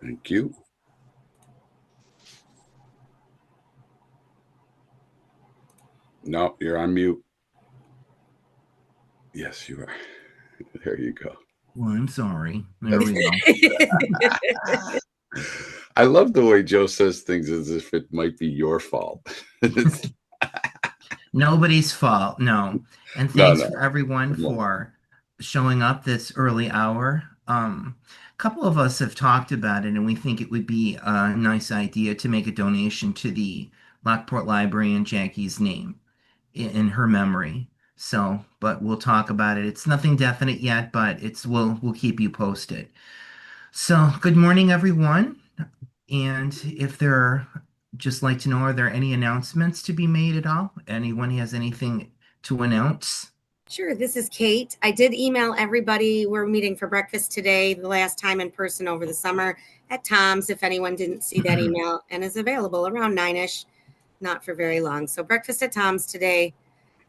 Thank you. No, you're on mute. Yes, you are. There you go. Well, I'm sorry. There we go. I love the way Joe says things as if it might be your fault. Nobody's fault. No. And No, thanks no, for everyone no. for showing up this early hour. A couple of us have talked about it, and we think it would be a nice idea to make a donation to the Lockport Library in Jackie's name in her memory. So, but we'll talk about it. It's nothing definite yet, but we'll keep you posted. So, good morning, everyone. And if there just like to know, are there any announcements to be made at all? Anyone has anything to announce? Sure, this is Kate. I did email everybody. We're meeting for breakfast today, the last time in person over the summer at Tom's, if anyone didn't see that email, and is available around 9-ish, not for very long. So breakfast at Tom's today,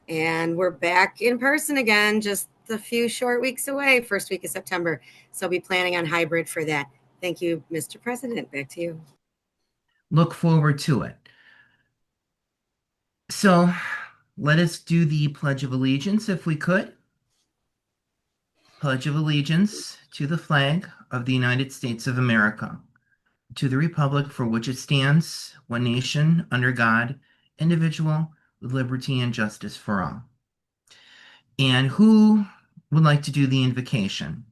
and we're back in person again, just a few short weeks away, first week of September. So I'll be planning on hybrid for that. Thank you, Mr. President. Back to you. Look forward to it. So let us do the Pledge of Allegiance if we could. Pledge of Allegiance to the flag of the United States of America, to the republic for which it stands, one nation, under God, indivisible, with liberty and justice for all. And who would like to do the invocation?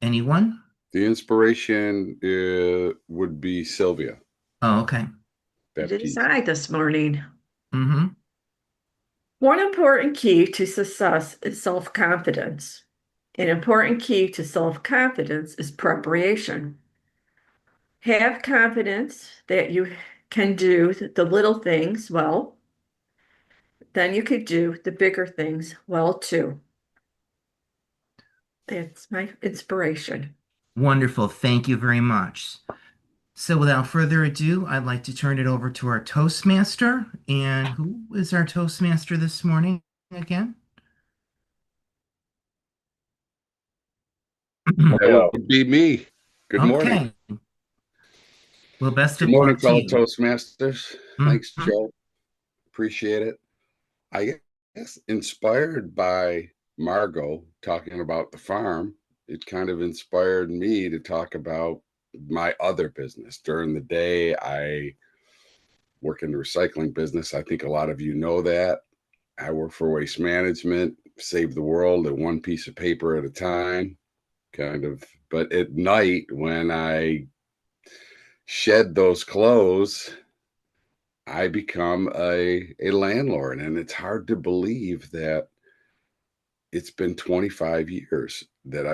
Anyone? The inspiration would be Sylvia. Oh, okay. It is I this morning. Mm-hmm. One important key to success is self-confidence. An important key to self-confidence is preparation. Have confidence that you can do the little things well. Then you could do the bigger things well too. That's my inspiration. Wonderful. Thank you very much. So without further ado, I'd like to turn it over to our Toastmaster. And who is our Toastmaster this morning again? That would be me. Good morning. Okay. Well, best Good of morning, luck to fellow you. Toastmasters. Thanks, Mhm. Joe. Appreciate it. I guess inspired by Margot talking about the farm, it kind of inspired me to talk about my other business. During the day, I work in the recycling business. I think a lot of you know that. I work for waste management, save the world at one piece of paper at a time, kind of. But at night, when I shed those clothes, I become a landlord. And it's hard to believe that it's been 25 years that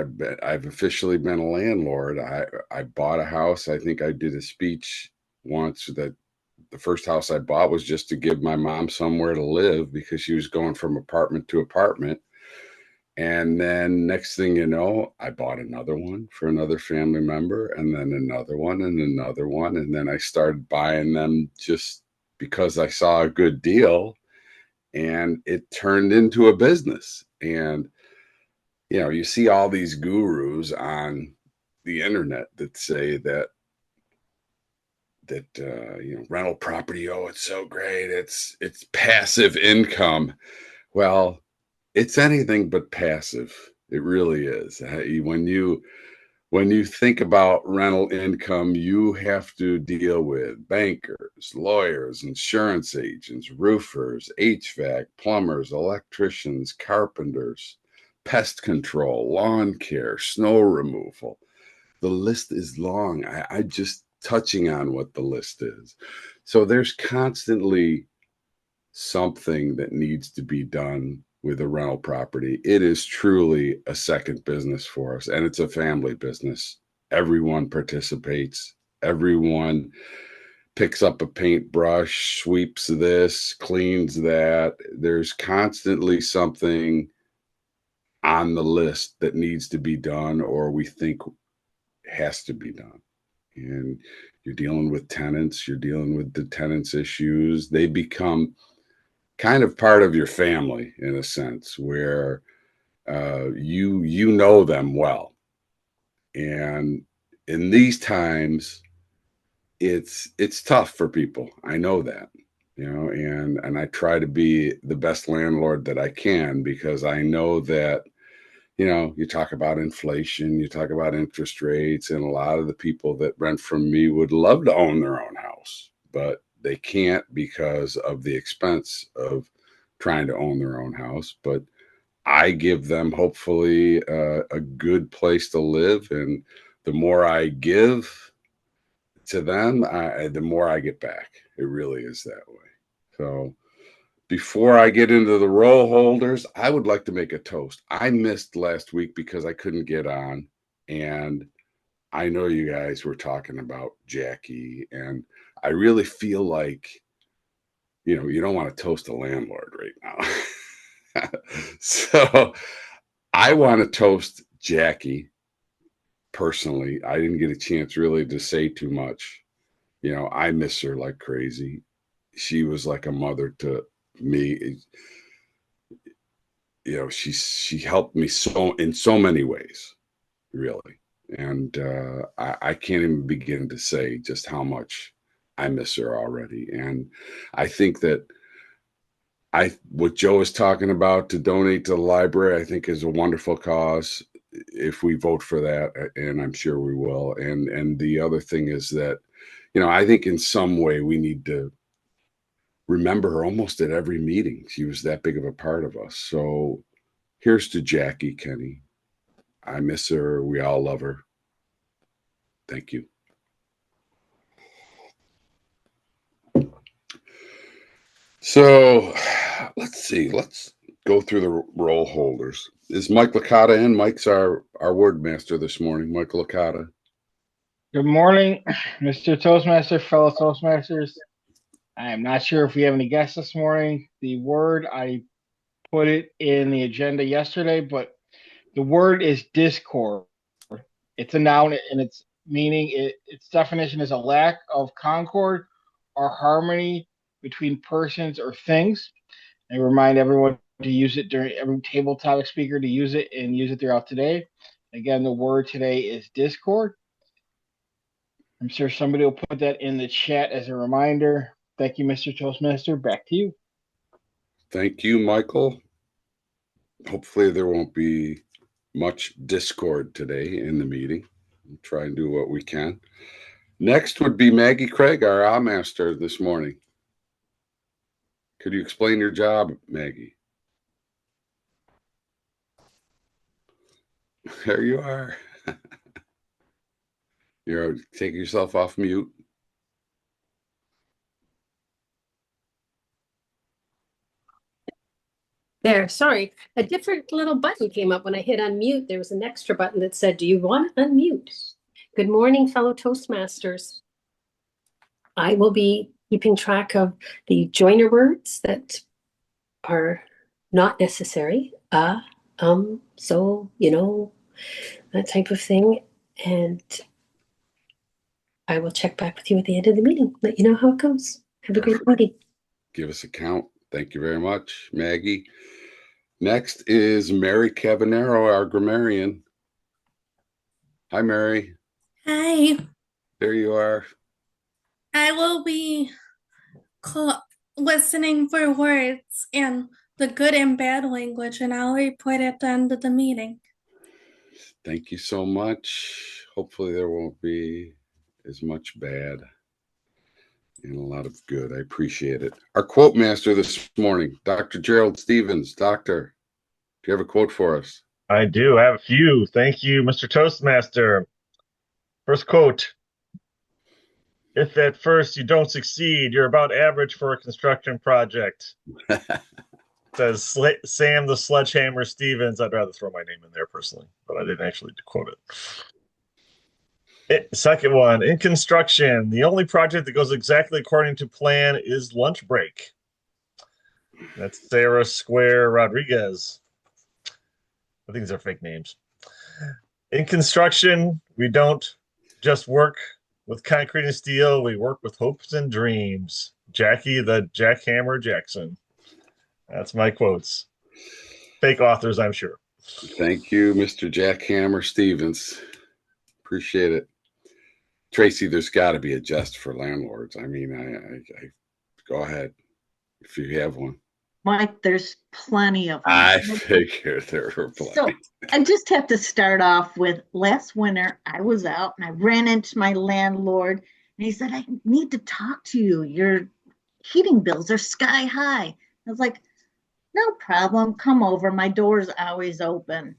I've officially been a landlord. I bought a house. I think I did a speech once that the first house I bought was just to give my mom somewhere to live because she was going from apartment to apartment. And then next thing you know, I bought another one for another family member, and then another one and another one. And then I started buying them just because I saw a good deal, and it turned into a business. And, you know, you see all these gurus on the internet that say that rental property, oh, it's so great, it's passive income. Well, it's anything but passive. It really is. When you think about rental income, you have to deal with bankers, lawyers, insurance agents, roofers, HVAC, plumbers, electricians, carpenters, pest control, lawn care, snow removal. The list is long. I just touching on what the list is. So there's constantly something that needs to be done with a rental property. It is truly a second business for us, and it's a family business. Everyone participates. Everyone picks up a paintbrush, sweeps this, cleans that. There's constantly something on the list that needs to be done or we think has to be done. And you're dealing with tenants, you're dealing with the tenants' issues. They become kind of part of your family in a sense where you know them well, and in these times, it's tough for people. I know that, and I try to be the best landlord that I can, because I know that, you talk about inflation, you talk about interest rates, and a lot of the people that rent from me would love to own their own house, but they can't because of the expense of trying to own their own house. But I give them, hopefully, a good place to live, and the more I give to them, the more I get back. It really is that way. So before I get into the roll holders, I would like to make a toast. I missed last week because I couldn't get on, and I know you guys were talking about Jackie, and I really feel like, you don't want to toast a landlord right now. So I want to toast Jackie personally. I didn't get a chance really to say too much. I miss her like crazy. She was like a mother to me. She helped me so in so many ways, really. And I can't even begin to say just how much I miss her already. And I think that what Joe is talking about to donate to the library, I think is a wonderful cause if we vote for that, and I'm sure we will. And the other thing is that, I think in some way we need to remember her almost at every meeting. She was that big of a part of us. So here's to Jackie, Kenny. I miss her. We all love her. Thank you. So let's see. Let's go through the roll holders. Is Mike Licata in? Mike's our word master this morning. Mike Licata. Good morning, Mr. Toastmaster, fellow Toastmasters. I am not sure if we have any guests this morning. The word, I put it in the agenda yesterday, but the word is discord. It's a noun, and its meaning, its definition is a lack of concord or harmony between persons or things. I remind everyone to use it during every table topic speaker to use it and use it throughout today. Again, the word today is discord. I'm sure somebody will put that in the chat as a reminder. Thank you, Mr. Toastmaster. Back to you. Thank you, Michael. Hopefully there won't be much discord today in the meeting. We'll try and do what we can. Next would be Maggie Craig, our master this morning. Could you explain your job, Maggie? There you are. You're taking yourself off mute. There, sorry. A different little button came up when I hit unmute. There was an extra button that said, "Do you want to unmute?" Good morning, fellow Toastmasters. I will be keeping track of the joiner words that are not necessary. So, that type of thing. And I will check back with you at the end of the meeting, let you know how it goes. Have a great meeting. Give us a count. Thank you very much, Maggie. Next is Mary Cabanero, our grammarian. Hi, Mary. Hi. There you are. I will be listening for words and the good and bad language, and I'll report at the end of the meeting. Thank you so much. Hopefully there won't be as much bad and a lot of good. I appreciate it. Our quote master this morning, Dr. Gerald Stevens. Doctor, do you have a quote for us? I do. I have a few. Thank you, Mr. Toastmaster. First quote. If at first you don't succeed, you're about average for a construction project. Says Sam the Sledgehammer Stevens. I'd rather throw my name in there personally, but I didn't actually quote it. Second one, in construction, the only project that goes exactly according to plan is lunch break. That's Sarah Square Rodriguez. I think these are fake names. In construction, we don't just work with concrete and steel. We work with hopes and dreams. Jackie the Jackhammer Jackson. That's my quotes. Fake authors, I'm sure. Thank you, Mr. Jackhammer Stevens. Appreciate it. Tracy, there's got to be a jest for landlords. I mean, I go ahead if you have one. Mike, there's plenty of them. I figured there were plenty. So I just have to start off with last winter, I was out and I ran into my landlord and he said, I need to talk to you. Your heating bills are sky high. I was like, no problem. Come over. My door's always open.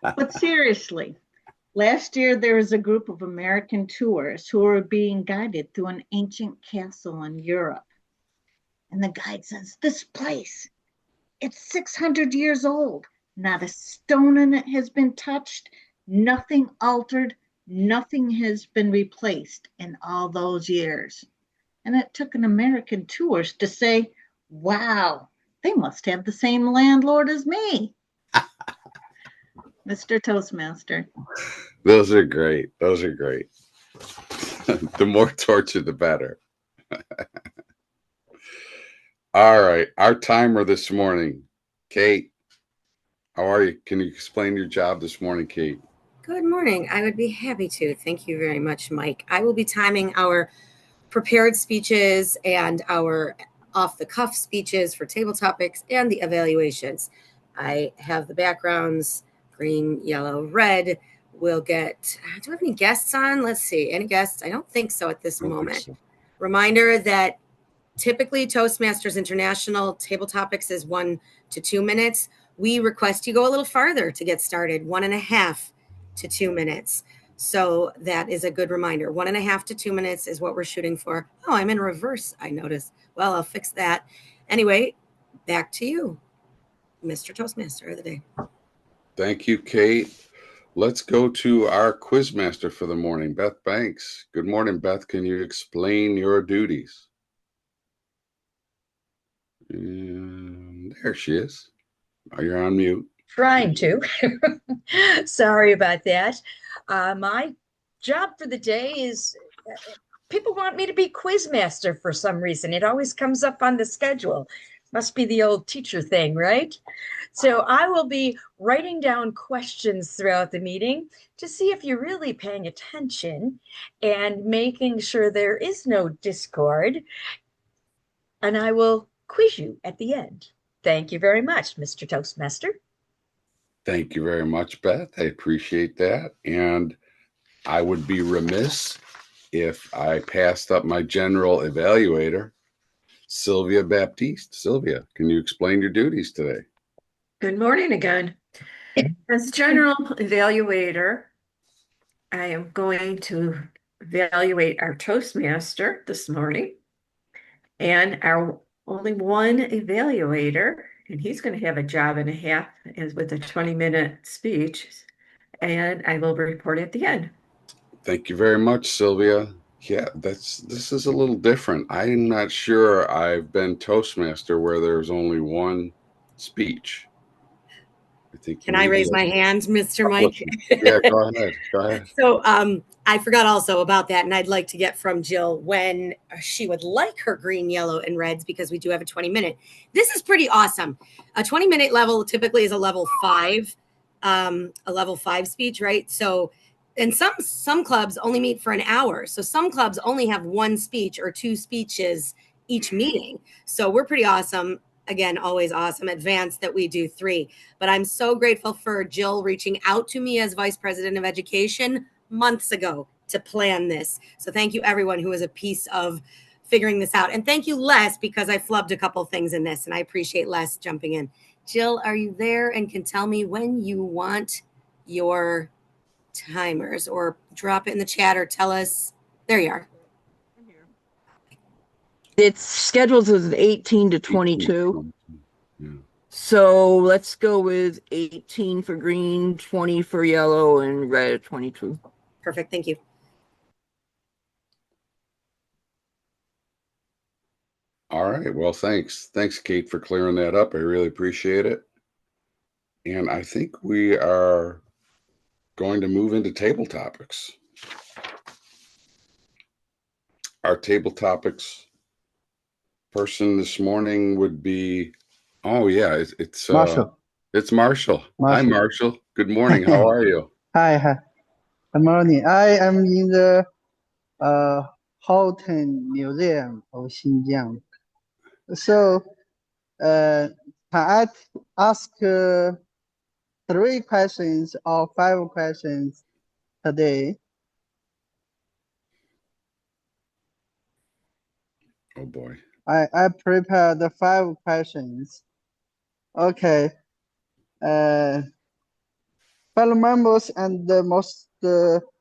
But seriously, last year there was a group of American tourists who were being guided through an ancient castle in Europe. And the guide says, this place, it's 600 years old. Not a stone in it has been touched, nothing altered, nothing has been replaced in all those years. And it took an American tourist to say, wow, they must have the same landlord as me. Mr. Toastmaster. Those are great. Those are great. The more torture, the better. All right. Our timer this morning, Kate. How are you? Can you explain your job this morning, Kate? Good morning. I would be happy to. Thank you very much, Mike. I will be timing our prepared speeches and our off-the-cuff speeches for table topics and the evaluations. I have the backgrounds, green, yellow, red. We'll get, do we have any guests on? Let's see. Any guests? I don't think so at this moment. So. Reminder that typically Toastmasters International table topics is 1 to 2 minutes. We request you go a little farther to get started, 1.5 to 2 minutes. So that is a good reminder. 1.5 to 2 minutes is what we're shooting for. Oh, I'm in reverse, I noticed. Well, I'll fix that. Anyway, back to you, Mr. Toastmaster of the day. Thank you, Kate. Let's go to our quizmaster for the morning, Beth Banks. Good morning, Beth. Can you explain your duties? And there she is. Oh, you're on mute. Trying to. Sorry about that. My job for the day is people want me to be quizmaster for some reason. It always comes up on the schedule. Must be the old teacher thing, right? So I will be writing down questions throughout the meeting to see if you're really paying attention and making sure there is no discord. And I will quiz you at the end. Thank you very much, Mr. Toastmaster. Thank you very much, Beth. I appreciate that. And I would be remiss if I passed up my general evaluator, Sylvia Baptiste. Sylvia, can you explain your duties today? Good morning again. As general evaluator, I am going to evaluate our Toastmaster this morning and our only one evaluator, and he's going to have a job and a half with a 20-minute speech, and I will report at the end. Thank you very much, Sylvia. Yeah, this is a little different. I'm not sure I've been Toastmaster where there's only one speech. I think. Can I raise my hand, Mr. Mike? Yeah, go ahead. Go ahead. So I forgot also about that, and I'd like to get from Jill when she would like her green, yellow, and reds, because we do have a 20-minute. This is pretty awesome. A 20-minute level typically is a level 5 speech, right? So, and some clubs only meet for an hour. So some clubs only have 1 speech or 2 speeches each meeting. So we're pretty awesome. Again, always awesome. Advanced that we do 3. But I'm so grateful for Jill reaching out to me as Vice President of Education months ago to plan this. So thank you, everyone who was a piece of figuring this out. And thank you, Les, because I flubbed a couple things in this, and I appreciate Les jumping in. Jill, are you there and can tell me when you want your timers, or drop it in the chat or tell us? There you are. It's scheduled as 18 to 22. Yeah. So let's go with 18 for green, 20 for yellow, and red at 22. Perfect. Thank you. All right. Well, thanks. Thanks, Kate, for clearing that up. I really appreciate it. And I think we are going to move into table topics. Our table topics person this morning would be, oh yeah, it's Marshall. It's Marshall. Hi, Marshall. Good morning. How are you? Hi. Good morning. I am in the Houghton Museum of Xinjiang. So, can I ask 3 questions or 5 questions today? Oh boy. I prepared 5 questions. Okay. Fellow members and the most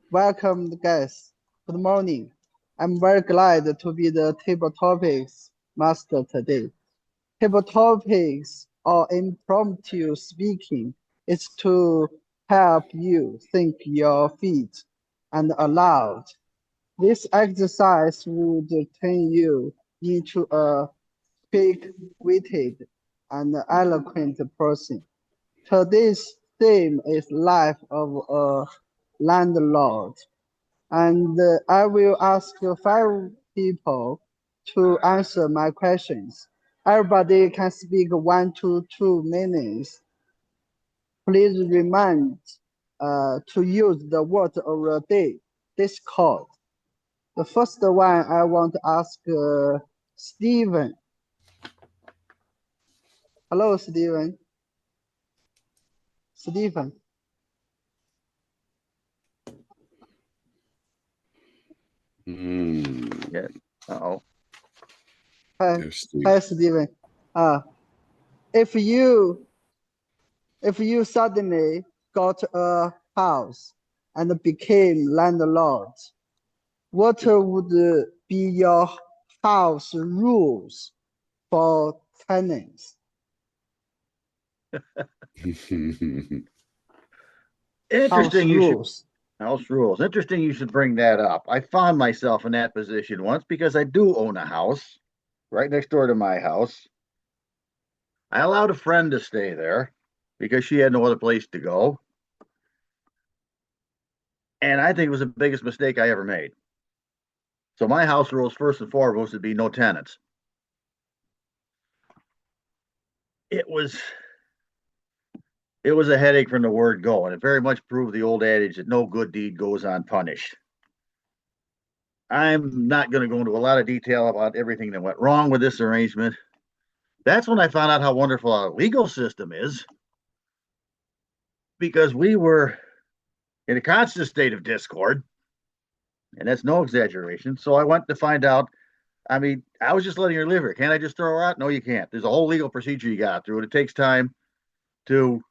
welcomed guests, good morning. I'm very glad to be the table topics master today. Table topics or impromptu speaking is to help you think your feet and aloud. This exercise would turn you into a quick-witted and eloquent person. Today's theme is life of a landlord, and I will ask 5 people to answer my questions. Everybody can speak 1 to 2 minutes. Please remind to use the word of the day, Discord. The first one I want to ask Stephen. Hello, Stephen. Stephen. Yes. Uh-oh. Hi, There's Steve. hi, Stephen. If you suddenly got a house and became landlord, what would be your house rules for tenants? Interesting you should rules. house rules. Interesting you should bring that up. I found myself in that position once because I do own a house right next door to my house. I allowed a friend to stay there because she had no other place to go. And I think it was the biggest mistake I ever made. So my house rules first and foremost would be no tenants. It was a headache from the word go, and it very much proved the old adage that no good deed goes unpunished. I'm not going to go into a lot of detail about everything that went wrong with this arrangement. That's when I found out how wonderful our legal system is, because we were in a constant state of discord, and that's no exaggeration. So I went to find out. I mean, I was just letting her live here. Can't I just throw her out? No, you can't. There's a whole legal procedure you got through, and it takes time to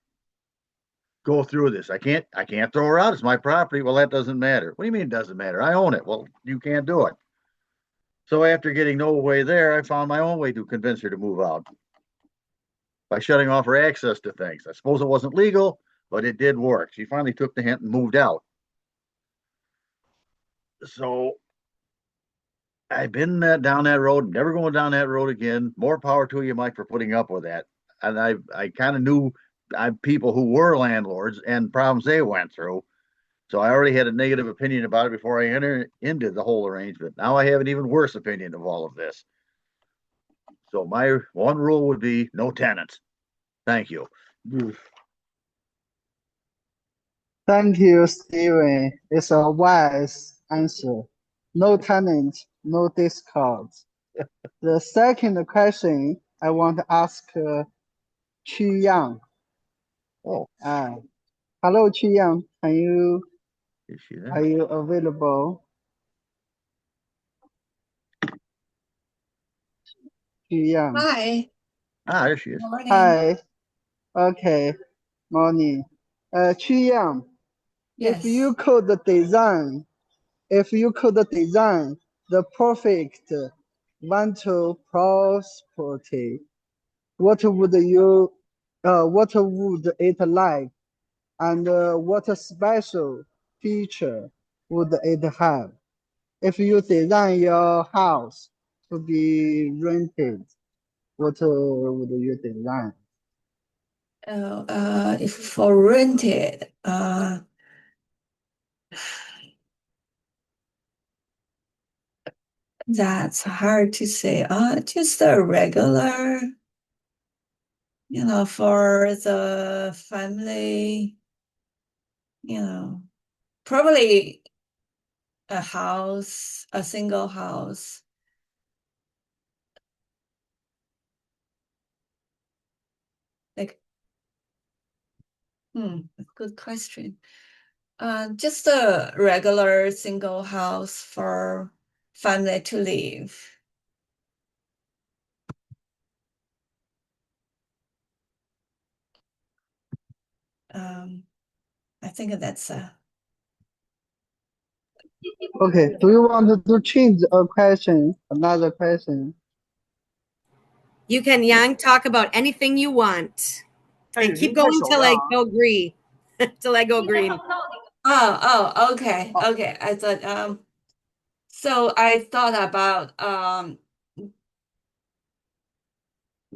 go through this. I can't throw her out. It's my property. Well, that doesn't matter. What do you mean it doesn't matter? I own it. Well, you can't do it. So after getting no way there, I found my own way to convince her to move out by shutting off her access to things. I suppose it wasn't legal, but it did work. She finally took the hint and moved out. So I've been down that road, never going down that road again. More power to you, Mike, for putting up with that. And I kind of knew people who were landlords and problems they went through. So I already had a negative opinion about it before I entered into the whole arrangement. Now I have an even worse opinion of all of this. So my one rule would be no tenants. Thank you. Thank you, Stephen. It's a wise answer. No tenants, no discords. The second question I want to ask Chu Yang. Oh, hello, Chu Yang. is she there? Are you available? Chu Yang. Hi. There she is. Morning. Hi. Okay. Morning. Chu Yang, Yes. if you could design the perfect rental property, what would it like, and what special feature would it have? If you design your house to be rented, what would you design? If for rented, that's hard to say. Just a regular, for the family, probably a single house. Like, good question. Just a regular single house for family to live. I think that's Okay, do you want to change a question, another question? You can, Yang, talk about anything you want. And keep going till I go green. Till I go green. Okay. Okay. I thought so I thought about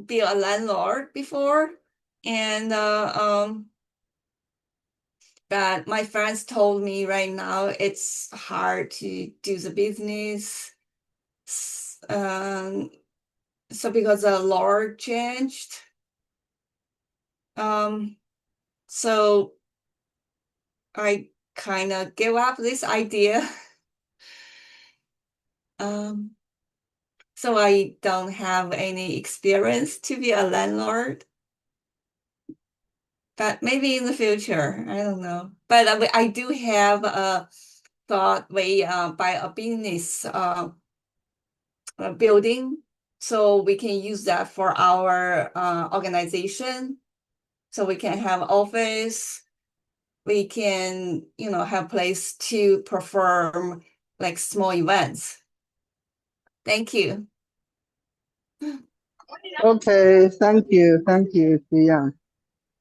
be a landlord before, and but my friends told me right now it's hard to do the business. So because the law changed, so I kind of gave up this idea. So I don't have any experience to be a landlord. But maybe in the future, I don't know. But I do have a thought we buy a business building, so we can use that for our organization. So we can have office, we can, have place to perform like small events. Thank you. Okay, thank you, Yang.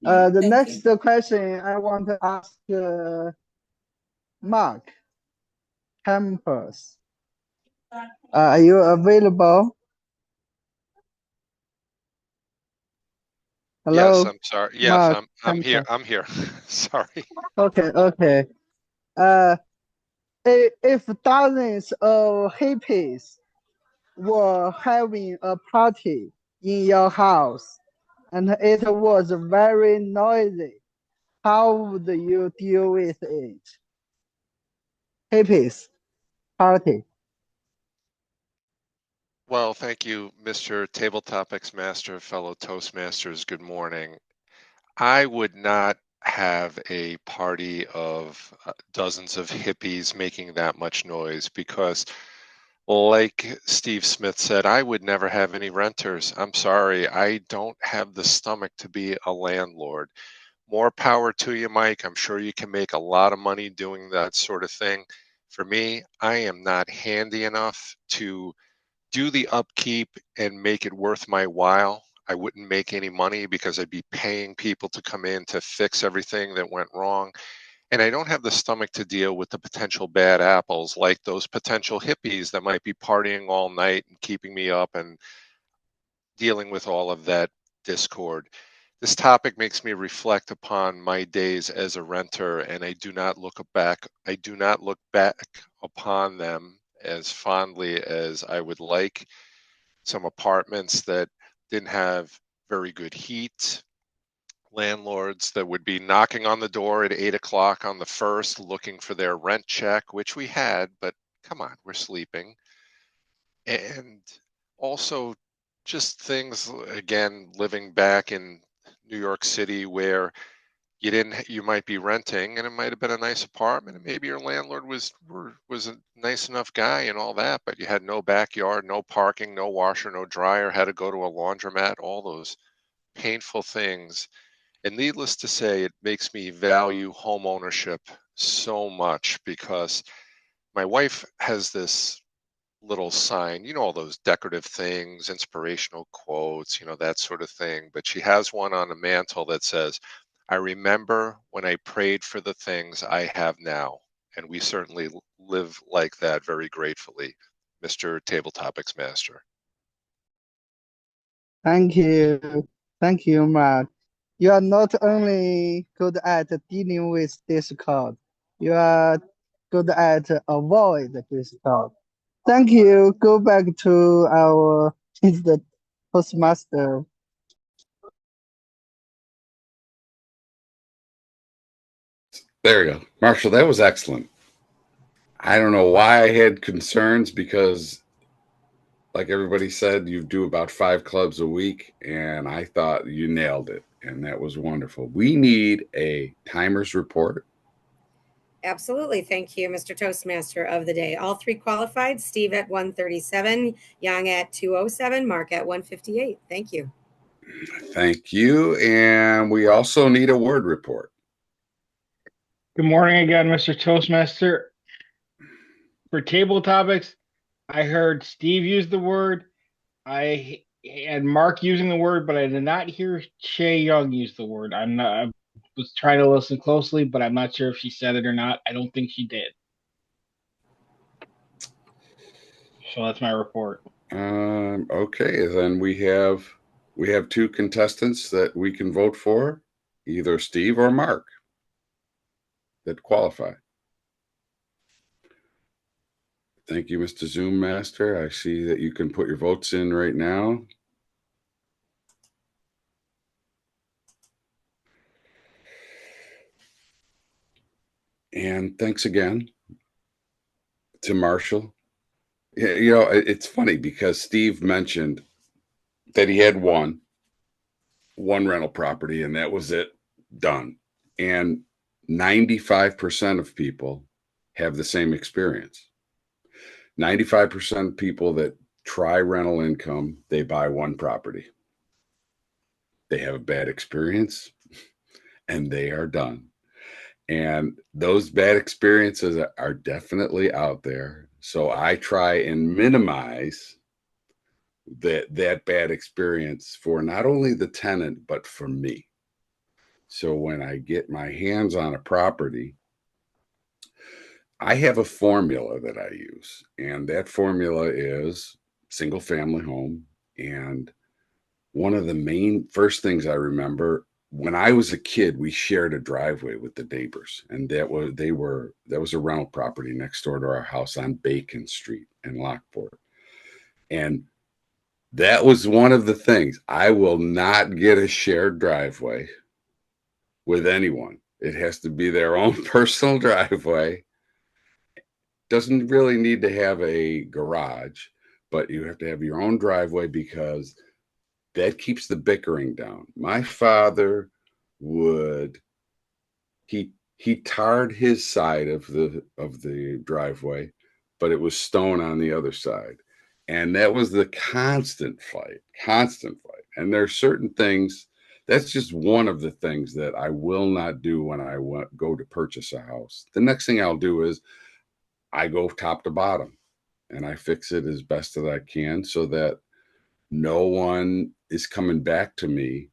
The thank next you. question I want to ask Mark Campus. Are you available? Hello? Yes, I'm sorry. Yes, Mark I'm here. Campus. I'm here. Sorry. Okay, okay. If dozens of hippies were having a party in your house and it was very noisy, how would you deal with it? Hippies party. Well, thank you, Mr. Table Topics Master, fellow Toastmasters. Good morning. I would not have a party of dozens of hippies making that much noise because, like Steve Smith said, I would never have any renters. I'm sorry. I don't have the stomach to be a landlord. More power to you, Mike. I'm sure you can make a lot of money doing that sort of thing. For me, I am not handy enough to do the upkeep and make it worth my while. I wouldn't make any money because I'd be paying people to come in to fix everything that went wrong. And I don't have the stomach to deal with the potential bad apples like those potential hippies that might be partying all night and keeping me up and dealing with all of that discord. This topic makes me reflect upon my days as a renter, and I do not look back upon them as fondly as I would like. Some apartments that didn't have very good heat, landlords that would be knocking on the door at 8 o'clock on the first looking for their rent check, which we had, but come on, we're sleeping. And also just things, again, living back in New York City where you might be renting and it might have been a nice apartment and maybe your landlord was a nice enough guy and all that, but you had no backyard, no parking, no washer, no dryer, had to go to a laundromat, all those painful things. And needless to say, it makes me value home ownership so much because my wife has this little sign, all those decorative things, inspirational quotes, that sort of thing. But she has one on the mantle that says, I remember when I prayed for the things I have now. And we certainly live like that very gratefully, Mr. Table Topics Master. Thank you, Mark. You are not only good at dealing with discord, you are good at avoid discord. Thank you. Go back to our the Toastmaster. There you go. Marshall, that was excellent. I don't know why I had concerns because, like everybody said, you do about 5 clubs a week, and I thought you nailed it, and that was wonderful. We need a timers report. Absolutely. Thank you, Mr. Toastmaster of the day. All three qualified, Steve at 137, Young at 207, Mark at 158. Thank you. Thank you. And we also need a word report. Good morning again, Mr. Toastmaster. For table topics, I heard Steve use the word. I had Mark using the word, but I did not hear Shay Young use the word. I was trying to listen closely, but I'm not sure if she said it or not. I don't think she did. So that's my report. Okay, then we have 2 contestants that we can vote for, either Steve or Mark, that qualify. Thank you, Mr. Zoom Master. I see that you can put your votes in right now. And thanks again to Marshall. You know, it's funny because Steve mentioned that he had one rental property and that was it, done. And 95% of people have the same experience. 95% of people that try rental income, they buy one property. They have a bad experience and they are done. And those bad experiences are definitely out there. So I try and minimize that bad experience for not only the tenant, but for me. So when I get my hands on a property, I have a formula that I use, and that formula is single family home. And one of the main first things I remember when I was a kid, we shared a driveway with the neighbors, and that was a rental property next door to our house on Bacon Street in Lockport. And that was one of the things. I will not get a shared driveway with anyone. It has to be their own personal driveway. Doesn't really need to have a garage, but you have to have your own driveway because that keeps the bickering down. My father would he tarred his side of the driveway, but it was stone on the other side. And that was the constant fight. And there's certain things, that's just one of the things that I will not do when I go to purchase a house. The next thing I'll do is I go top to bottom and I fix it as best as I can so that no one is coming back to me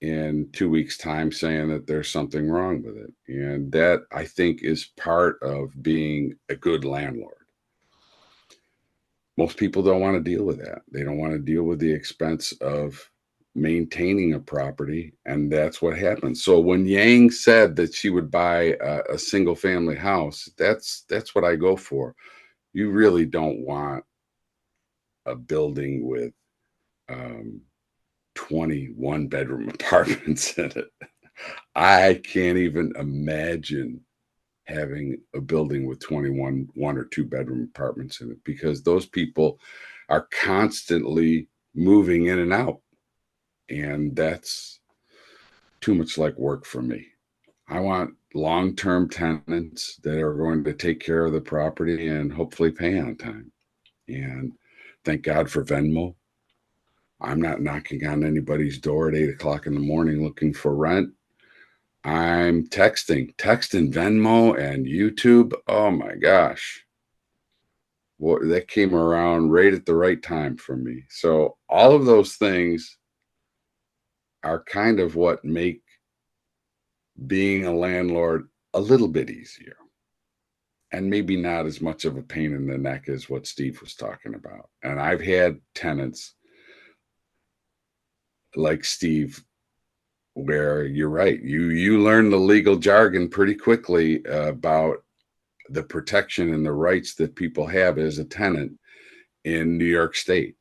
in 2 weeks' time saying that there's something wrong with it. And that, I think, is part of being a good landlord. Most people don't want to deal with that. They don't want to deal with the expense of maintaining a property, and that's what happens. So when Yang said that she would buy a single family house, that's what I go for. You really don't want a building with 21 bedroom apartments in it. I can't even imagine having a building with 21 one or two bedroom apartments in it because those people are constantly moving in and out, and that's too much like work for me. I want long-term tenants that are going to take care of the property and hopefully pay on time. And thank God for Venmo. I'm not knocking on anybody's door at 8 o'clock in the morning looking for rent. I'm texting Venmo and YouTube. Oh my gosh. Well, that came around right at the right time for me. So all of those things are kind of what make being a landlord a little bit easier and maybe not as much of a pain in the neck as what Steve was talking about. And I've had tenants like Steve where you're right. You learn the legal jargon pretty quickly about the protection and the rights that people have as a tenant in New York State.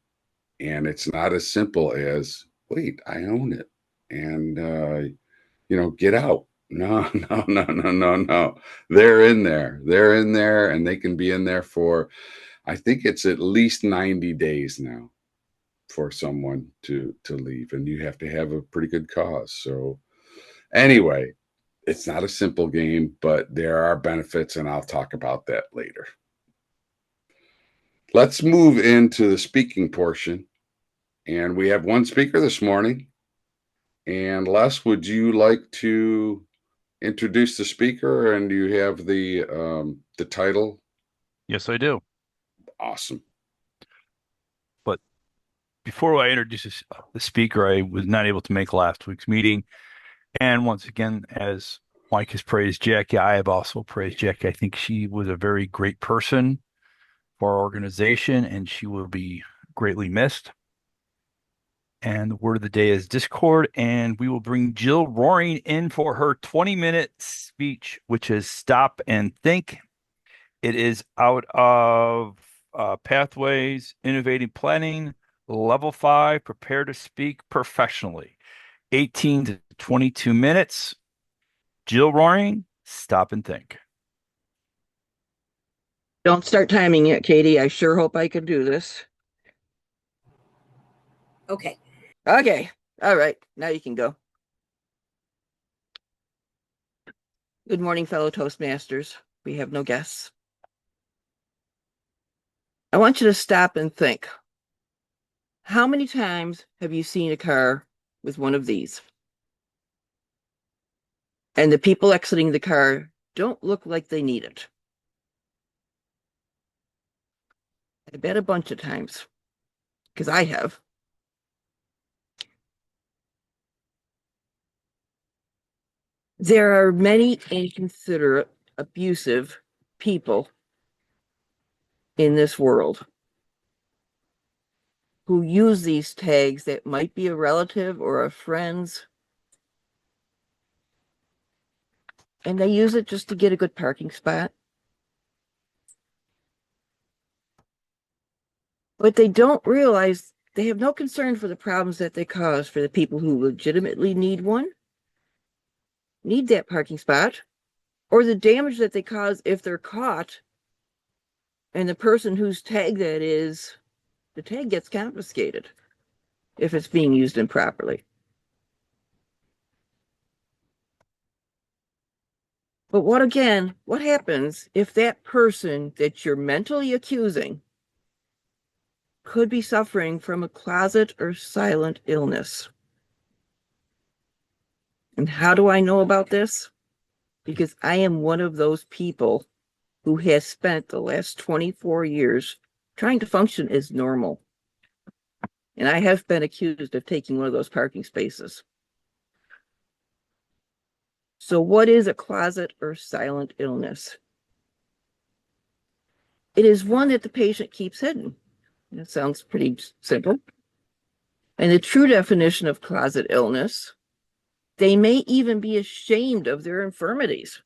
And it's not as simple as, wait, I own it. And, get out. No, no, no, no, no, no. They're in there. They're in there, and they can be in there for, I think it's at least 90 days now for someone to leave, and you have to have a pretty good cause. So anyway, it's not a simple game, but there are benefits, and I'll talk about that later. Let's move into the speaking portion, and we have one speaker this morning. And Les, would you like to introduce the speaker, and you have the title? Yes, I do. Awesome. But before I introduce the speaker, I was not able to make last week's meeting. And once again, as Mike has praised Jackie, I have also praised Jackie. I think she was a very great person for our organization, and she will be greatly missed. And the word of the day is Discord, and we will bring Jill Roaring in for her 20-minute speech, which is Stop and Think. It is out of Pathways, Innovating Planning, Level 5, Prepare to Speak Professionally. 18 to 22 minutes. Jill Roaring, Stop and Think. Don't start timing it, Katie. I sure hope I can do this. Okay. Okay. All right. Now you can go. Good morning, fellow Toastmasters. We have no guests. I want you to stop and think. How many times have you seen a car with one of these? And the people exiting the car don't look like they need it. I bet a bunch of times, because I have. There are many inconsiderate, abusive people in this world who use these tags that might be a relative or a friend's, and they use it just to get a good parking spot. But they don't realize they have no concern for the problems that they cause for the people who legitimately need that parking spot, or the damage that they cause if they're caught and the person whose tag that is, the tag gets confiscated if it's being used improperly. But what happens if that person that you're mentally accusing could be suffering from a closet or silent illness? And how do I know about this? Because I am one of those people who has spent the last 24 years trying to function as normal. And I have been accused of taking one of those parking spaces. So what is a closet or silent illness? It is one that the patient keeps hidden. That sounds pretty simple. And the true definition of closet illness, they may even be ashamed of their infirmities.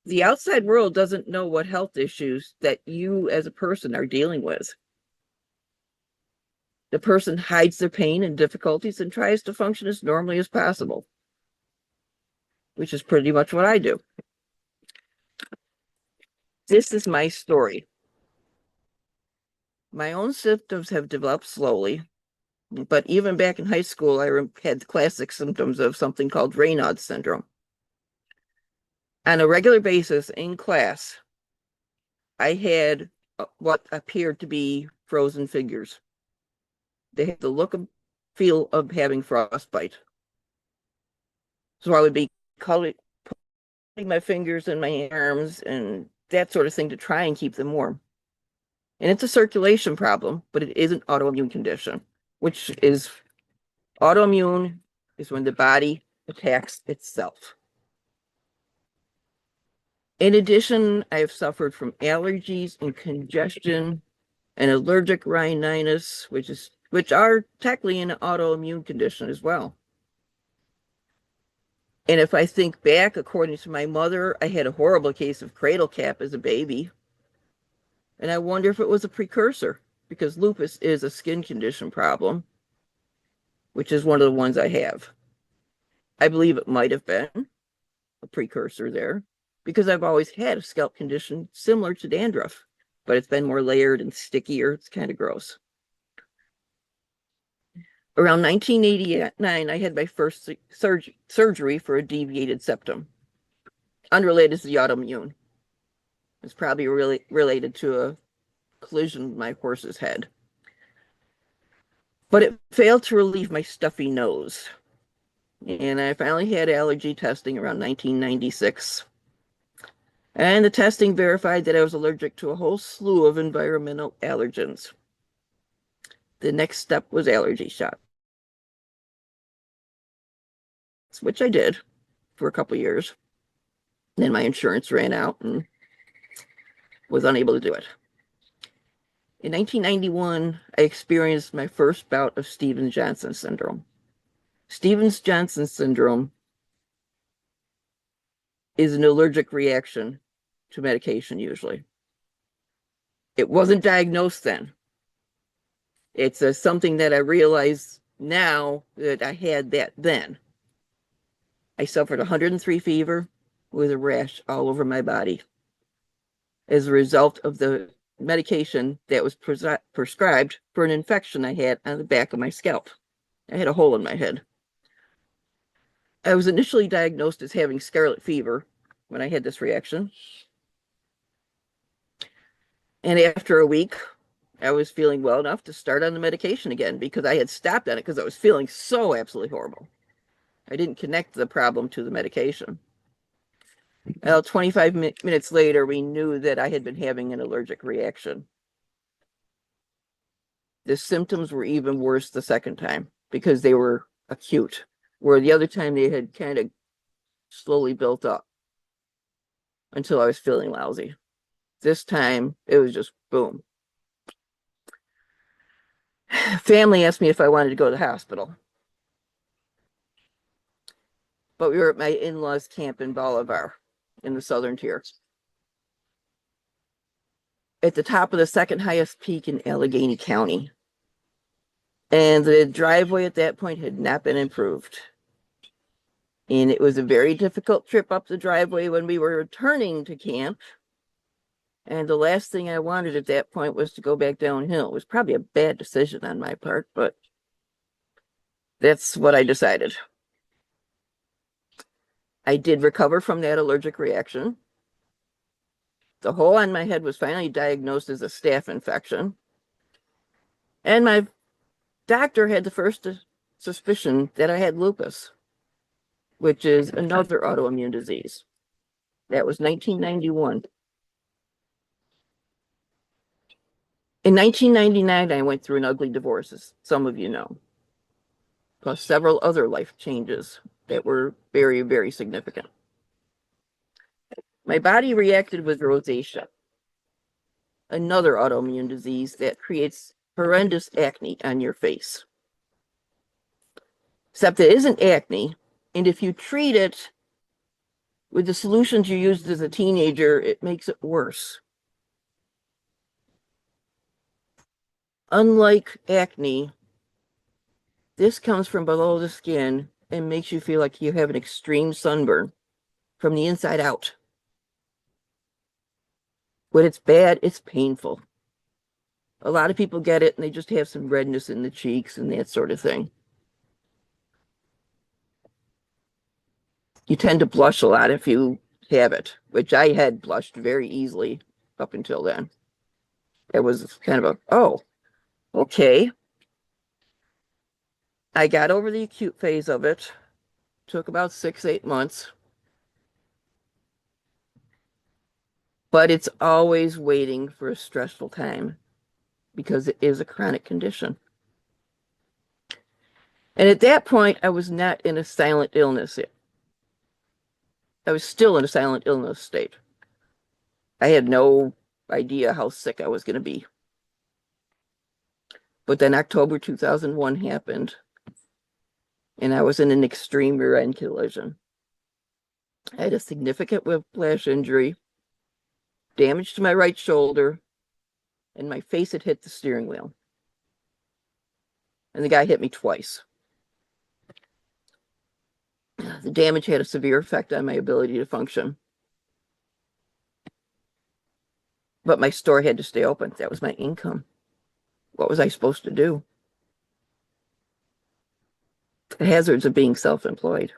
The outside world doesn't know what health issues that you as a person are dealing with. The person hides their pain and difficulties and tries to function as normally as possible, which is pretty much what I do. This is my story. My own symptoms have developed slowly, but even back in high school, I had classic symptoms of something called Raynaud's syndrome. On a regular basis in class, I had what appeared to be frozen figures. They had the look and feel of having frostbite. So I would be putting my fingers in my arms and that sort of thing to try and keep them warm. And it's a circulation problem, but it is an autoimmune condition, which is autoimmune is when the body attacks itself. In addition, I've suffered from allergies and congestion and allergic rhinitis, which are technically an autoimmune condition as well. And if I think back, according to my mother, I had a horrible case of cradle cap as a baby. And I wonder if it was a precursor, because lupus is a skin condition problem, which is one of the ones I have. I believe it might have been a precursor there because I've always had a scalp condition similar to dandruff, but it's been more layered and stickier. It's kind of gross. Around 1989, I had my first surgery for a deviated septum, unrelated to the autoimmune. It's probably really related to a collision with my horse's head. But it failed to relieve my stuffy nose. And I finally had allergy testing around 1996. And the testing verified that I was allergic to a whole slew of environmental allergens. The next step was allergy shots, which I did for a couple years. Then my insurance ran out and was unable to do it. In 1991, I experienced my first bout of Stevens-Johnson syndrome. Stevens-Johnson syndrome is an allergic reaction to medication usually. It wasn't diagnosed then. It's something that I realize now that I had that then. I suffered 103 fever with a rash all over my body as a result of the medication that was prescribed for an infection I had on the back of my scalp. I had a hole in my head. I was initially diagnosed as having scarlet fever when I had this reaction. And after a week, I was feeling well enough to start on the medication again because I had stopped on it because I was feeling so absolutely horrible. I didn't connect the problem to the medication. Well, 25 minutes later, we knew that I had been having an allergic reaction. The symptoms were even worse the second time because they were acute, where the other time they had kind of slowly built up until I was feeling lousy. This time, it was just boom. Family asked me if I wanted to go to the hospital. But we were at my in-laws' camp in Bolivar in the southern tier, at the top of the second highest peak in Allegheny County. And the driveway at that point had not been improved. And it was a very difficult trip up the driveway when we were returning to camp. And the last thing I wanted at that point was to go back downhill. It was probably a bad decision on my part, but that's what I decided. I did recover from that allergic reaction. The hole on my head was finally diagnosed as a staph infection. And my doctor had the first suspicion that I had lupus, which is another autoimmune disease. That was 1991. In 1999, I went through an ugly divorce, as some of you know, plus several other life changes that were very, very significant. My body reacted with rosacea, another autoimmune disease that creates horrendous acne on your face. Except it isn't acne, and if you treat it with the solutions you used as a teenager, it makes it worse. Unlike acne, this comes from below the skin and makes you feel like you have an extreme sunburn from the inside out. When it's bad, it's painful. A lot of people get it and they just have some redness in the cheeks and that sort of thing. You tend to blush a lot if you have it, which I had blushed very easily up until then. It was kind of a, oh, okay. I got over the acute phase of it. Took about 6-8 months. But it's always waiting for a stressful time because it is a chronic condition. And at that point, I was not in a silent illness yet. I was still in a silent illness state. I had no idea how sick I was going to be. But then October 2001 happened, and I was in an extreme rear-end collision. I had a significant whiplash injury, damage to my right shoulder, and my face had hit the steering wheel. And the guy hit me twice. The damage had a severe effect on my ability to function. But my store had to stay open. That was my income. What was I supposed to do? The hazards of being self-employed.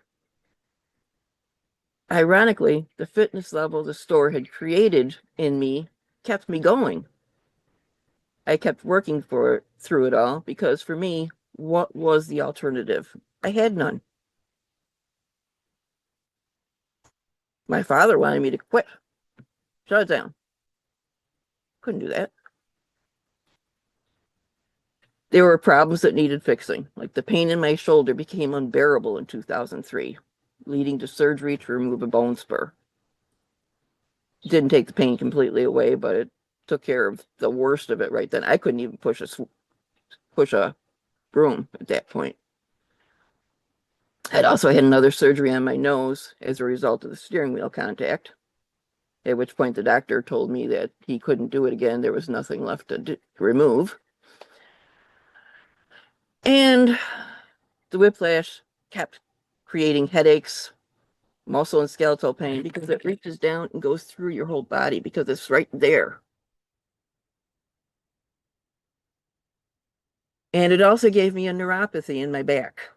Ironically, the fitness level the store had created in me kept me going. I kept working through it all because for me, what was the alternative? I had none. My father wanted me to quit. Shut it down. Couldn't do that. There were problems that needed fixing, like the pain in my shoulder became unbearable in 2003, leading to surgery to remove a bone spur. Didn't take the pain completely away, but it took care of the worst of it right then. I couldn't even push a broom at that point. I'd also had another surgery on my nose as a result of the steering wheel contact, at which point the doctor told me that he couldn't do it again. There was nothing left to remove. And the whiplash kept creating headaches, muscle and skeletal pain, because it reaches down and goes through your whole body because it's right there. And it also gave me a neuropathy in my back.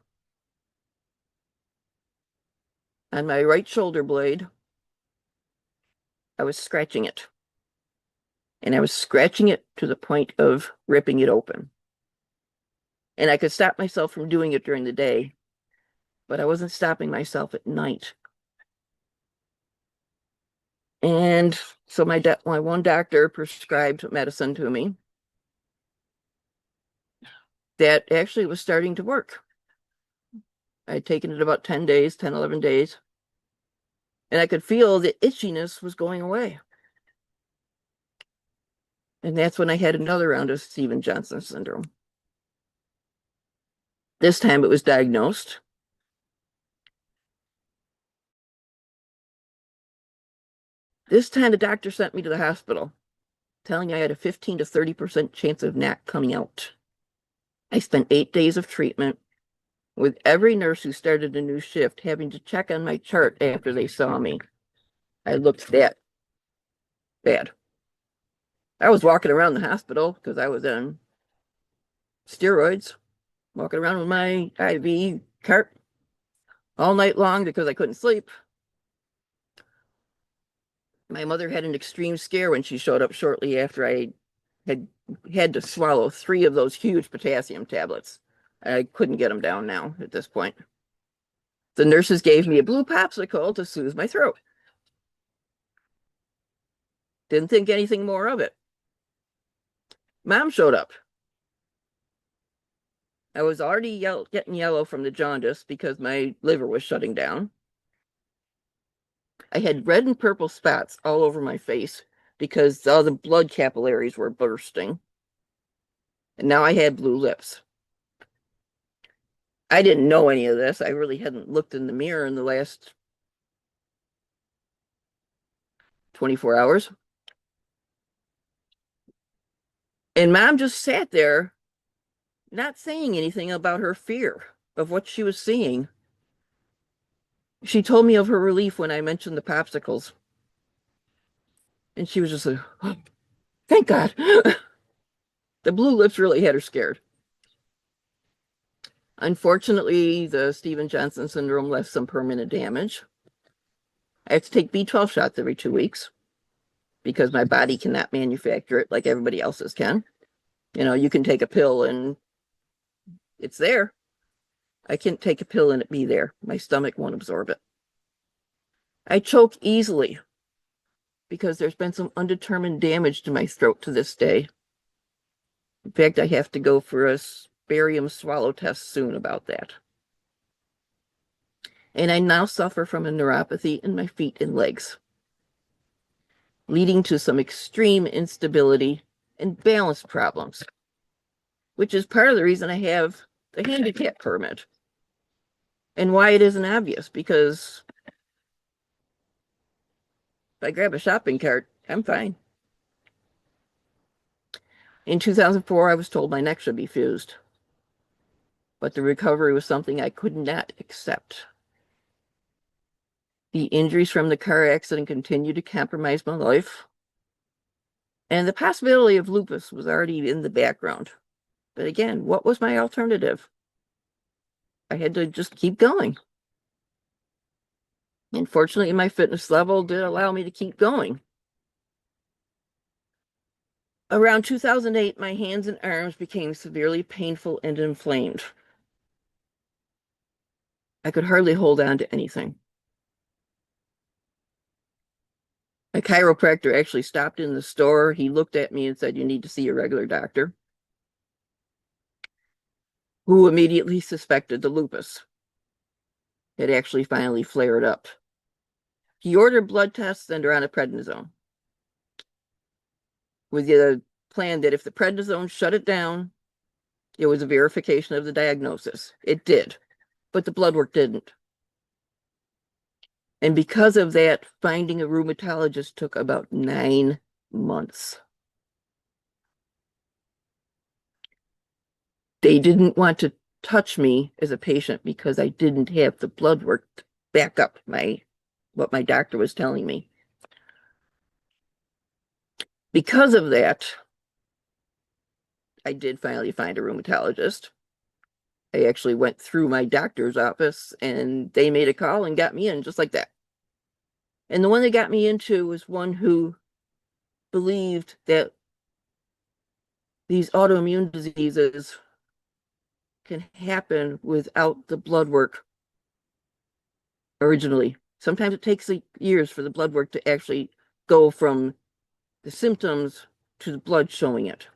On my right shoulder blade, I was scratching it. And I was scratching it to the point of ripping it open. And I could stop myself from doing it during the day, but I wasn't stopping myself at night. And so my one doctor prescribed medicine to me that actually was starting to work. I had taken it about 10 days, 10, 11 days, and I could feel the itchiness was going away. And that's when I had another round of Stevens-Johnson syndrome. This time it was diagnosed. This time the doctor sent me to the hospital, telling me I had a 15 to 30% chance of not coming out. I spent 8 days of treatment, with every nurse who started a new shift having to check on my chart after they saw me. I looked that bad. I was walking around the hospital because I was on steroids, walking around with my IV cart all night long because I couldn't sleep. My mother had an extreme scare when she showed up shortly after I had to swallow 3 of those huge potassium tablets. I couldn't get them down now at this point. The nurses gave me a blue popsicle to soothe my throat. Didn't think anything more of it. Mom showed up. I was already getting yellow from the jaundice because my liver was shutting down. I had red and purple spots all over my face because all the blood capillaries were bursting. And now I had blue lips. I didn't know any of this. I really hadn't looked in the mirror in the last 24 hours. And Mom just sat there, not saying anything about her fear of what she was seeing. She told me of her relief when I mentioned the popsicles. And she was just like, oh, thank God. The blue lips really had her scared. Unfortunately, the Stevens-Johnson syndrome left some permanent damage. I have to take B12 shots every 2 weeks because my body cannot manufacture it like everybody else's can. You know, you can take a pill and it's there. I can't take a pill and it be there. My stomach won't absorb it. I choke easily because there's been some undetermined damage to my throat to this day. In fact, I have to go for a barium swallow test soon about that. And I now suffer from a neuropathy in my feet and legs, leading to some extreme instability and balance problems, which is part of the reason I have the handicap permit and why it isn't obvious, because if I grab a shopping cart, I'm fine. In 2004, I was told my neck should be fused, but the recovery was something I could not accept. The injuries from the car accident continued to compromise my life. And the possibility of lupus was already in the background. But again, what was my alternative? I had to just keep going. Unfortunately, my fitness level did allow me to keep going. Around 2008, my hands and arms became severely painful and inflamed. I could hardly hold on to anything. A chiropractor actually stopped in the store. He looked at me and said, "You need to see a regular doctor," who immediately suspected the lupus. It actually finally flared up. He ordered blood tests and are on a prednisone, with the plan that if the prednisone shut it down, it was a verification of the diagnosis. It did, but the blood work didn't. And because of that, finding a rheumatologist took about 9 months. They didn't want to touch me as a patient because I didn't have the blood work to back up what my doctor was telling me. Because of that, I did finally find a rheumatologist. I actually went through my doctor's office and they made a call and got me in just like that. And the one they got me into was one who believed that these autoimmune diseases can happen without the blood work originally. Sometimes it takes years for the blood work to actually go from the symptoms to the blood showing it.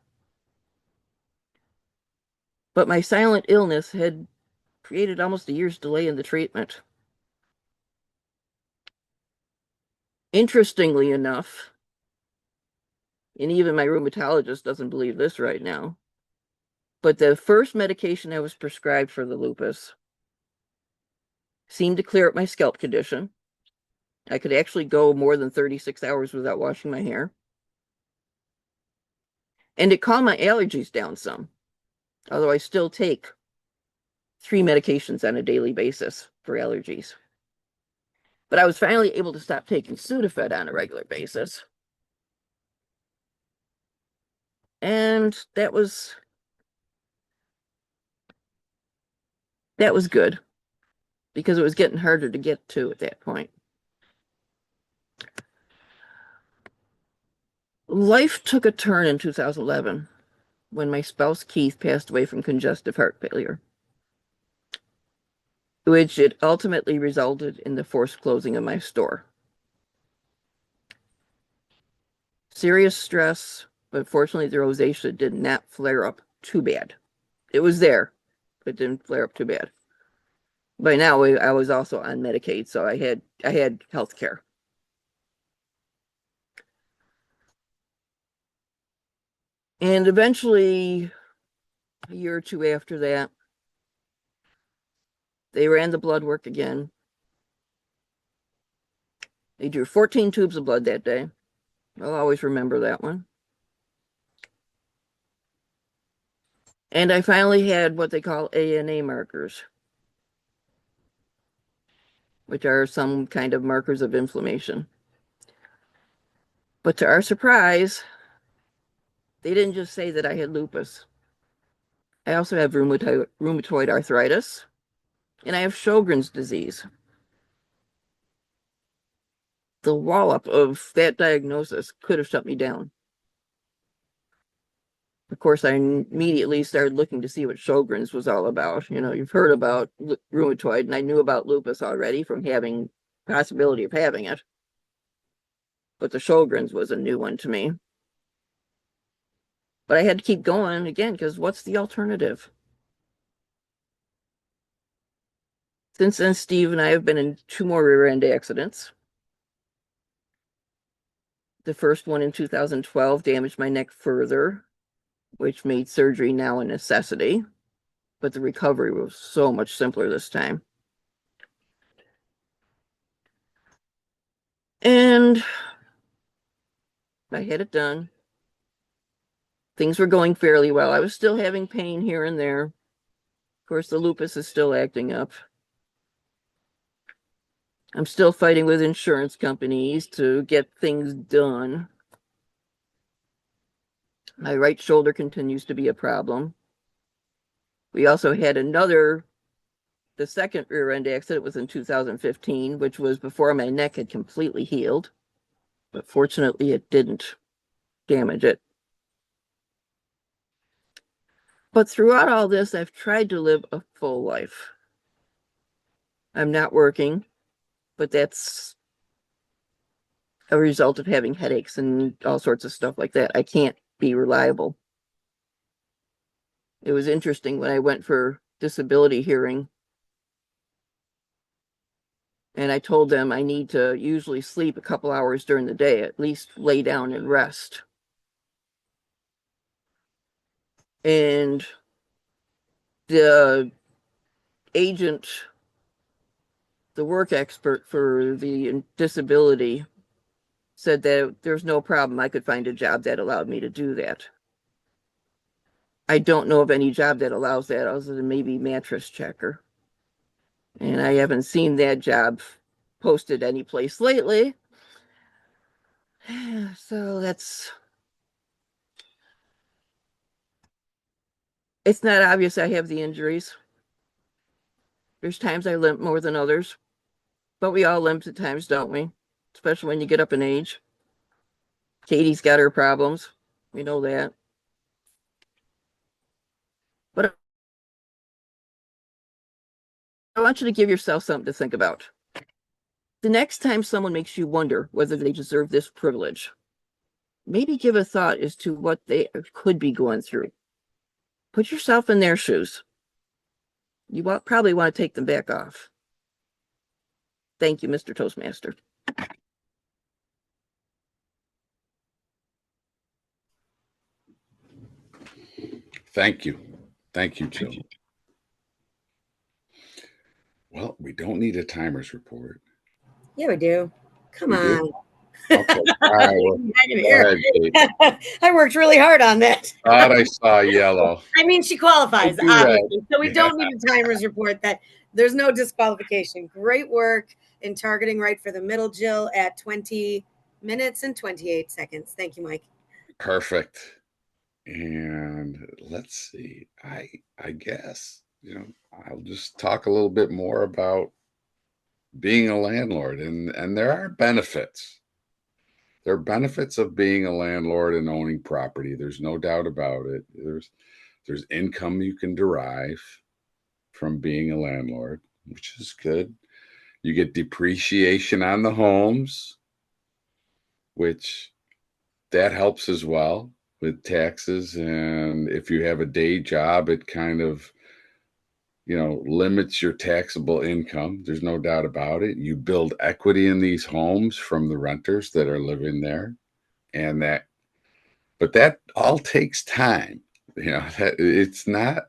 But my silent illness had created almost a year's delay in the treatment. Interestingly enough, and even my rheumatologist doesn't believe this right now, but the first medication I was prescribed for the lupus seemed to clear up my scalp condition. I could actually go more than 36 hours without washing my hair. And it calmed my allergies down some, although I still take 3 medications on a daily basis for allergies. But I was finally able to stop taking Sudafed on a regular basis. And that was good because it was getting harder to get to at that point. Life took a turn in 2011 when my spouse Keith passed away from congestive heart failure, which it ultimately resulted in the forced closing of my store. Serious stress, but fortunately the rosacea did not flare up too bad. It was there, but it didn't flare up too bad. By now, I was also on Medicaid, so I had health care. And eventually, a year or two after that, they ran the blood work again. They drew 14 tubes of blood that day. I'll always remember that one. And I finally had what they call ANA markers, which are some kind of markers of inflammation. But to our surprise, they didn't just say that I had lupus. I also have rheumatoid arthritis, and I have Sjogren's disease. The wallop of that diagnosis could have shut me down. Of course, I immediately started looking to see what Sjogren's was all about. You know, you've heard about rheumatoid, and I knew about lupus already from having possibility of having it. But the Sjogren's was a new one to me. But I had to keep going again, because what's the alternative? Since then, Steve and I have been in 2 more rear-end accidents. The first one in 2012 damaged my neck further, which made surgery now a necessity. But the recovery was so much simpler this time. And I had it done. Things were going fairly well. I was still having pain here and there. Of course, the lupus is still acting up. I'm still fighting with insurance companies to get things done. My right shoulder continues to be a problem. We also had the second rear end accident was in 2015, which was before my neck had completely healed. But fortunately, it didn't damage it. But throughout all this, I've tried to live a full life. I'm not working, but that's a result of having headaches and all sorts of stuff like that. I can't be reliable. It was interesting when I went for disability hearing, and I told them I need to usually sleep a couple hours during the day, at least lay down and rest. And the agent, the work expert for the disability, said that there's no problem. I could find a job that allowed me to do that. I don't know of any job that allows that other than maybe mattress checker. And I haven't seen that job posted any place lately. So it's not obvious I have the injuries. There's times I limp more than others, but we all limp at times, don't we? Especially when you get up in age. Katie's got her problems. We know that. But I want you to give yourself something to think about. The next time someone makes you wonder whether they deserve this privilege, maybe give a thought as to what they could be going through. Put yourself in their shoes. You probably want to take them back off. Thank you, Mr. Toastmaster. Thank you. Thank you, Jill. Well, we don't need a timers report. Yeah, we do. Come We on. do? Okay. All right, well, go ahead, Kate. I worked really hard on that. Thought I saw yellow. I mean, she qualifies, I do red. obviously. So we don't need a timers report that there's no disqualification. Great work in targeting right for the middle, Jill, at 20 minutes and 28 seconds. Thank you, Mike. Perfect. And let's see. I guess, I'll just talk a little bit more about being a landlord, and there are benefits. There are benefits of being a landlord and owning property. There's no doubt about it. There's income you can derive from being a landlord, which is good. You get depreciation on the homes, which that helps as well with taxes. And if you have a day job, it kind of, limits your taxable income. There's no doubt about it. You build equity in these homes from the renters that are living there. But that all takes time. It's not,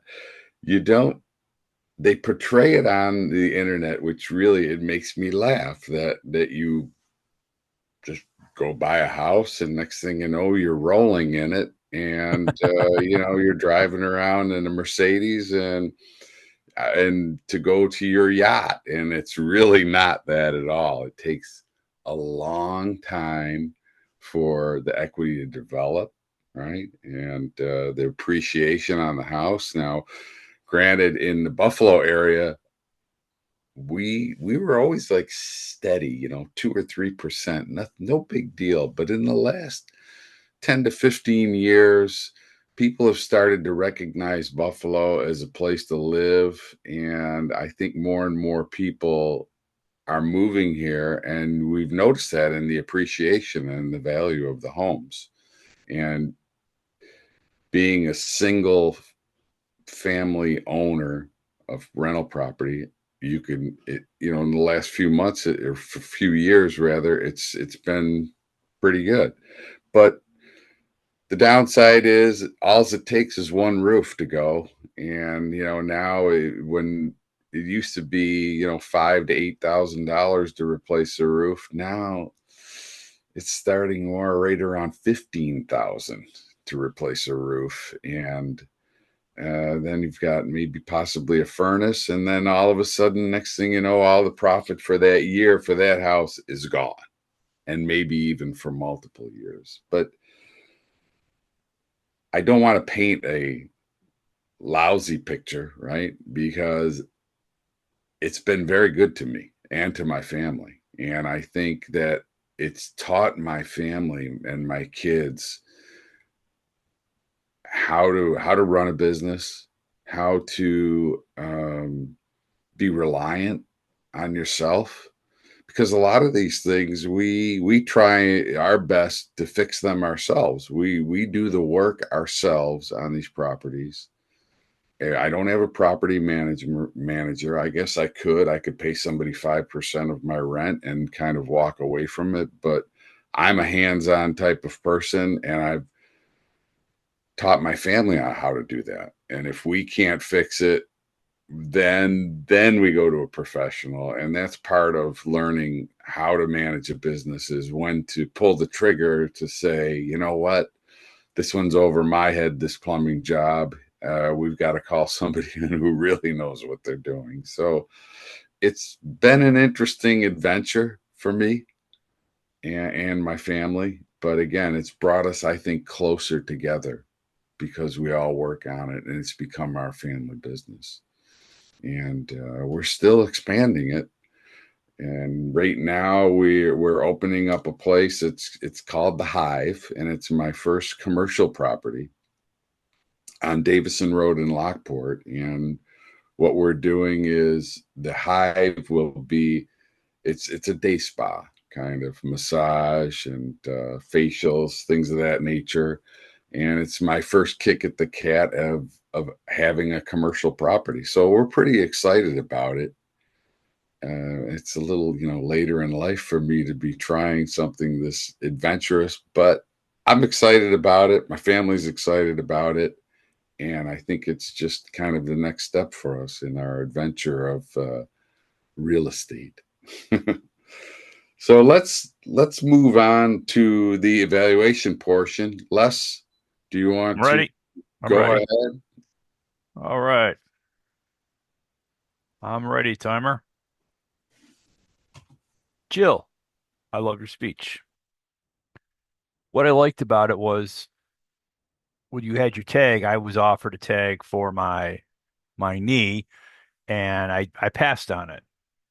they portray it on the internet, which really, it makes me laugh that you just go buy a house and next thing you know, you're rolling in it. And, you're driving around in a Mercedes and to go to your yacht. And it's really not that at all. It takes a long time for the equity to develop, right? And the appreciation on the house. Now, granted, in the Buffalo area, we were always like steady, 2 or 3%, no big deal. But in the last 10 to 15 years, people have started to recognize Buffalo as a place to live. And I think more and more people are moving here. And we've noticed that in the appreciation and the value of the homes. And being a single family owner of rental property, you can, in the last few months or few years rather, it's been pretty good. But the downside is all it takes is one roof to go. And, now when it used to be, $5,000 to $8,000 to replace a roof, now it's starting more right around 15,000 to replace a roof. And Then you've got maybe possibly a furnace. And then all of a sudden, next thing you know, all the profit for that year for that house is gone. And maybe even for multiple years. But I don't want to paint a lousy picture, right? Because it's been very good to me and to my family. And I think that it's taught my family and my kids how to run a business, how to be reliant on yourself, because a lot of these things we try our best to fix them ourselves. We do the work ourselves on these properties. I don't have a property manager. I guess I could pay somebody 5% of my rent and kind of walk away from it, but I'm a hands-on type of person, and I've taught my family on how to do that. And if we can't fix it, then we go to a professional. And that's part of learning how to manage a business, is when to pull the trigger to say, you know what, this one's over my head, this plumbing job. We've got to call somebody who really knows what they're doing. So it's been an interesting adventure for me and my family. But again, it's brought us, I think, closer together because we all work on it, and it's become our family business. And we're still expanding it. And right now we're opening up a place. It's called the Hive, and it's my first commercial property on Davison Road in Lockport. And what we're doing is the Hive will be it's a day spa, kind of massage and facials, things of that nature. And it's my first kick at the cat of having a commercial property. So we're pretty excited about it. It's a little, later in life for me to be trying something this adventurous, but I'm excited about it. My family's excited about it. And I think it's just kind of the next step for us in our adventure of real estate. So let's move on to the evaluation portion. Les, do you want I'm to ready. I'm go ready. ahead? All right. I'm ready, timer. Jill, I love your speech. What I liked about it was when you had your tag, I was offered a tag for my knee, and I passed on it.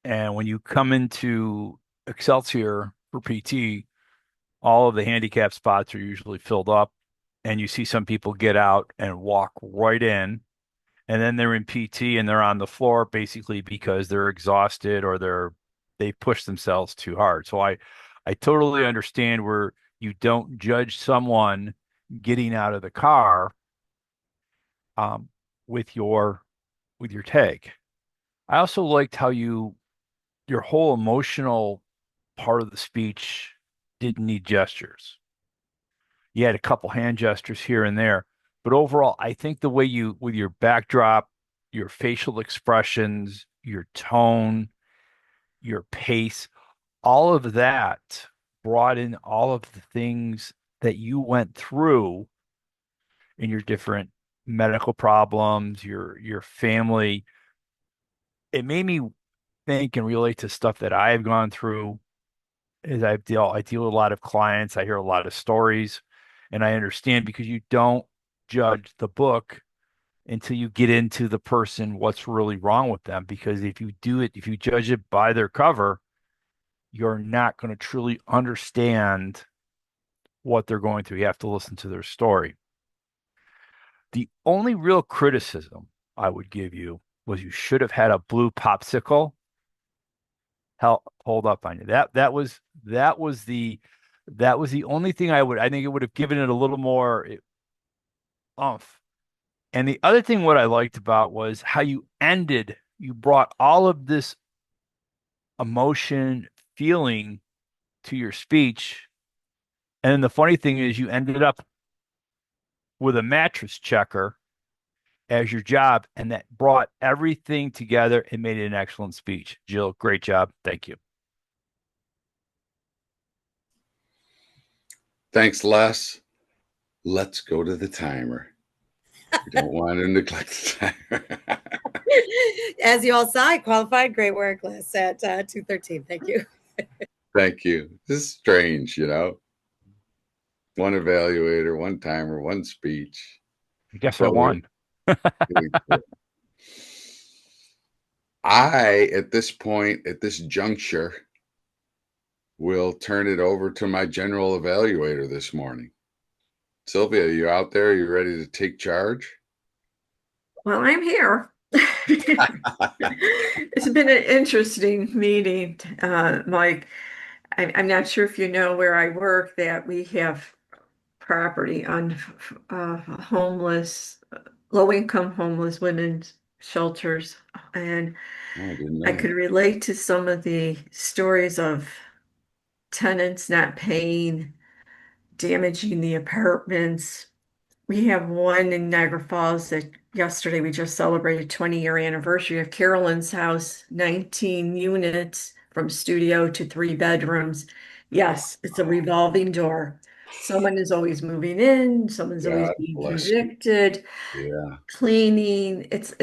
And when you come into Excelsior for PT, all of the handicap spots are usually filled up, and you see some people get out and walk right in, and then they're in PT and they're on the floor basically because they're exhausted or they push themselves too hard. So I totally understand where you don't judge someone getting out of the car um, with your tag. I also liked how your whole emotional part of the speech didn't need gestures. You had a couple hand gestures here and there, but overall, I think the way you, with your backdrop, your facial expressions, your tone, your pace, all of that brought in all of the things that you went through in your different medical problems, your family. It made me think and relate to stuff that I have gone through. As I deal with a lot of clients, I hear a lot of stories, and I understand because you don't judge the book until you get into the person, what's really wrong with them. Because if you judge it by their cover, you're not going to truly understand what they're going through. You have to listen to their story. The only real criticism I would give you was you should have had a blue popsicle hold up on you. That was the only thing I think it would have given it a little more oomph. And the other thing what I liked about was how you ended, you brought all of this emotion, feeling to your speech. And then the funny thing is you ended up with a mattress checker as your job, and that brought everything together and made it an excellent speech. Jill, great job. Thank you. Thanks, Les. Let's go to the timer. We don't want to neglect the time. As you all saw, I qualified. Great work, Les, at 2:13. Thank you. Thank you. This is strange, you know. One evaluator, one timer, one speech. I guess I But won. at this point, at this juncture, will turn it over to my general evaluator this morning. Sylvia, you out there? You ready to take charge? Well, I'm here. It's been an interesting meeting, Mike. I'm not sure if you know where I work that we have property on homeless, low-income homeless women's shelters, and Oh, I didn't know I could that. relate to some of the stories of tenants not paying, damaging the apartments. We have one in Niagara Falls that yesterday we just celebrated 20-year anniversary of Carolyn's house, 19 units from studio to 3 bedrooms. Yes, it's a revolving door. Someone is always moving in, someone's always God being bless you. evicted, Yeah. cleaning. It's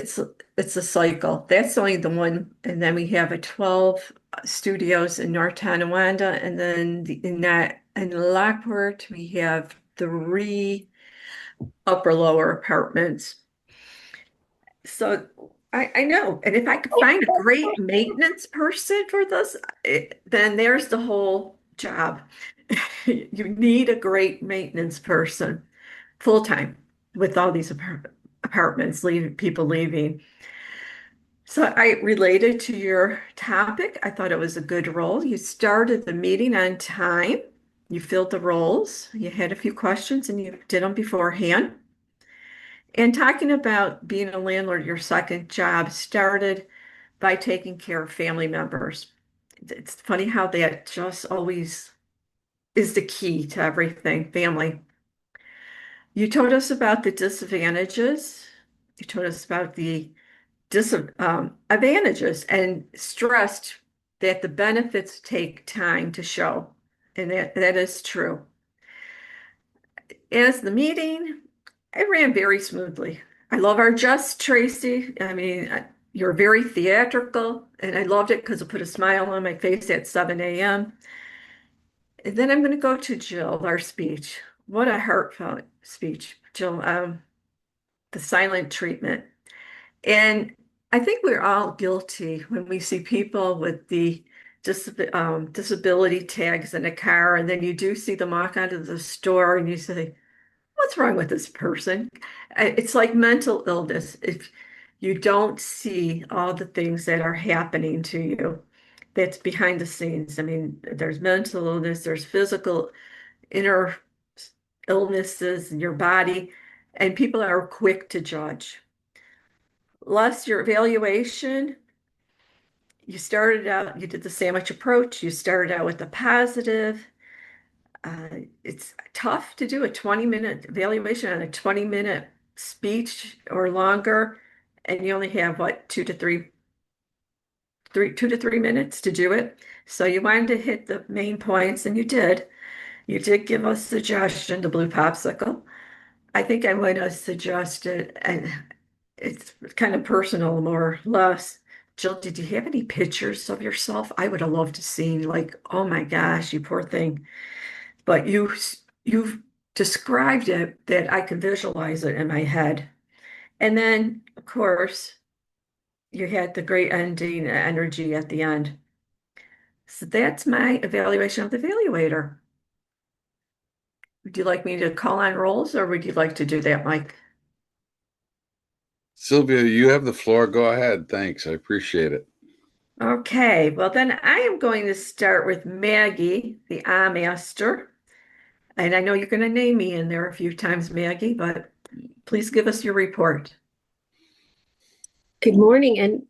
a cycle. That's only the one. And then we have a 12 studios in North Tonawanda, and then in Lockport we have 3 upper lower apartments. So I know. And if I could find a great maintenance person for this, then there's the whole job. You need a great maintenance person full time with all these apartments leaving, people leaving. So I related to your topic. I thought it was a good role. You started the meeting on time. You filled the roles. You had a few questions and you did them beforehand. And talking about being a landlord, your second job started by taking care of family members. It's funny how that just always is the key to everything, family. You told us about the disadvantages. You told us about the advantages and stressed that the benefits take time to show. And that is true. As the meeting, it ran very smoothly. I love our Just Tracy. I mean, you're very theatrical, and I loved it because it put a smile on my face at 7 a.m. And then I'm going to go to Jill, our speech. What a heartfelt speech, Jill. The silent treatment. And I think we're all guilty when we see people with the disability tags in a car, and then you do see them walk out of the store and you say, what's wrong with this person? It's like mental illness. If you don't see all the things that are happening to you, that's behind the scenes. I mean, there's mental illness, there's physical inner illnesses in your body, and people are quick to judge. Less your evaluation, you started out, you did the sandwich approach, you started out with the positive. It's tough to do a 20-minute evaluation on a 20-minute speech or longer, and you only have what, 2 to 3 minutes to do it. So you wanted to hit the main points, and you did. You did give us suggestion, the blue popsicle. I think I would have suggested, and it's kind of personal, more or less. Jill, did you have any pictures of yourself? I would have loved to see, like, oh my gosh, you poor thing. But you've described it that I can visualize it in my head. And then, of course, you had the great ending energy at the end. So that's my evaluation of the evaluator. Would you like me to call on rolls or would you like to do that, Mike? Sylvia, you have the floor. Go ahead. Thanks. I appreciate it. Okay, well then I am going to start with Maggie, the master. And I know you're going to name me in there a few times, Maggie, but please give us your report. Good morning. And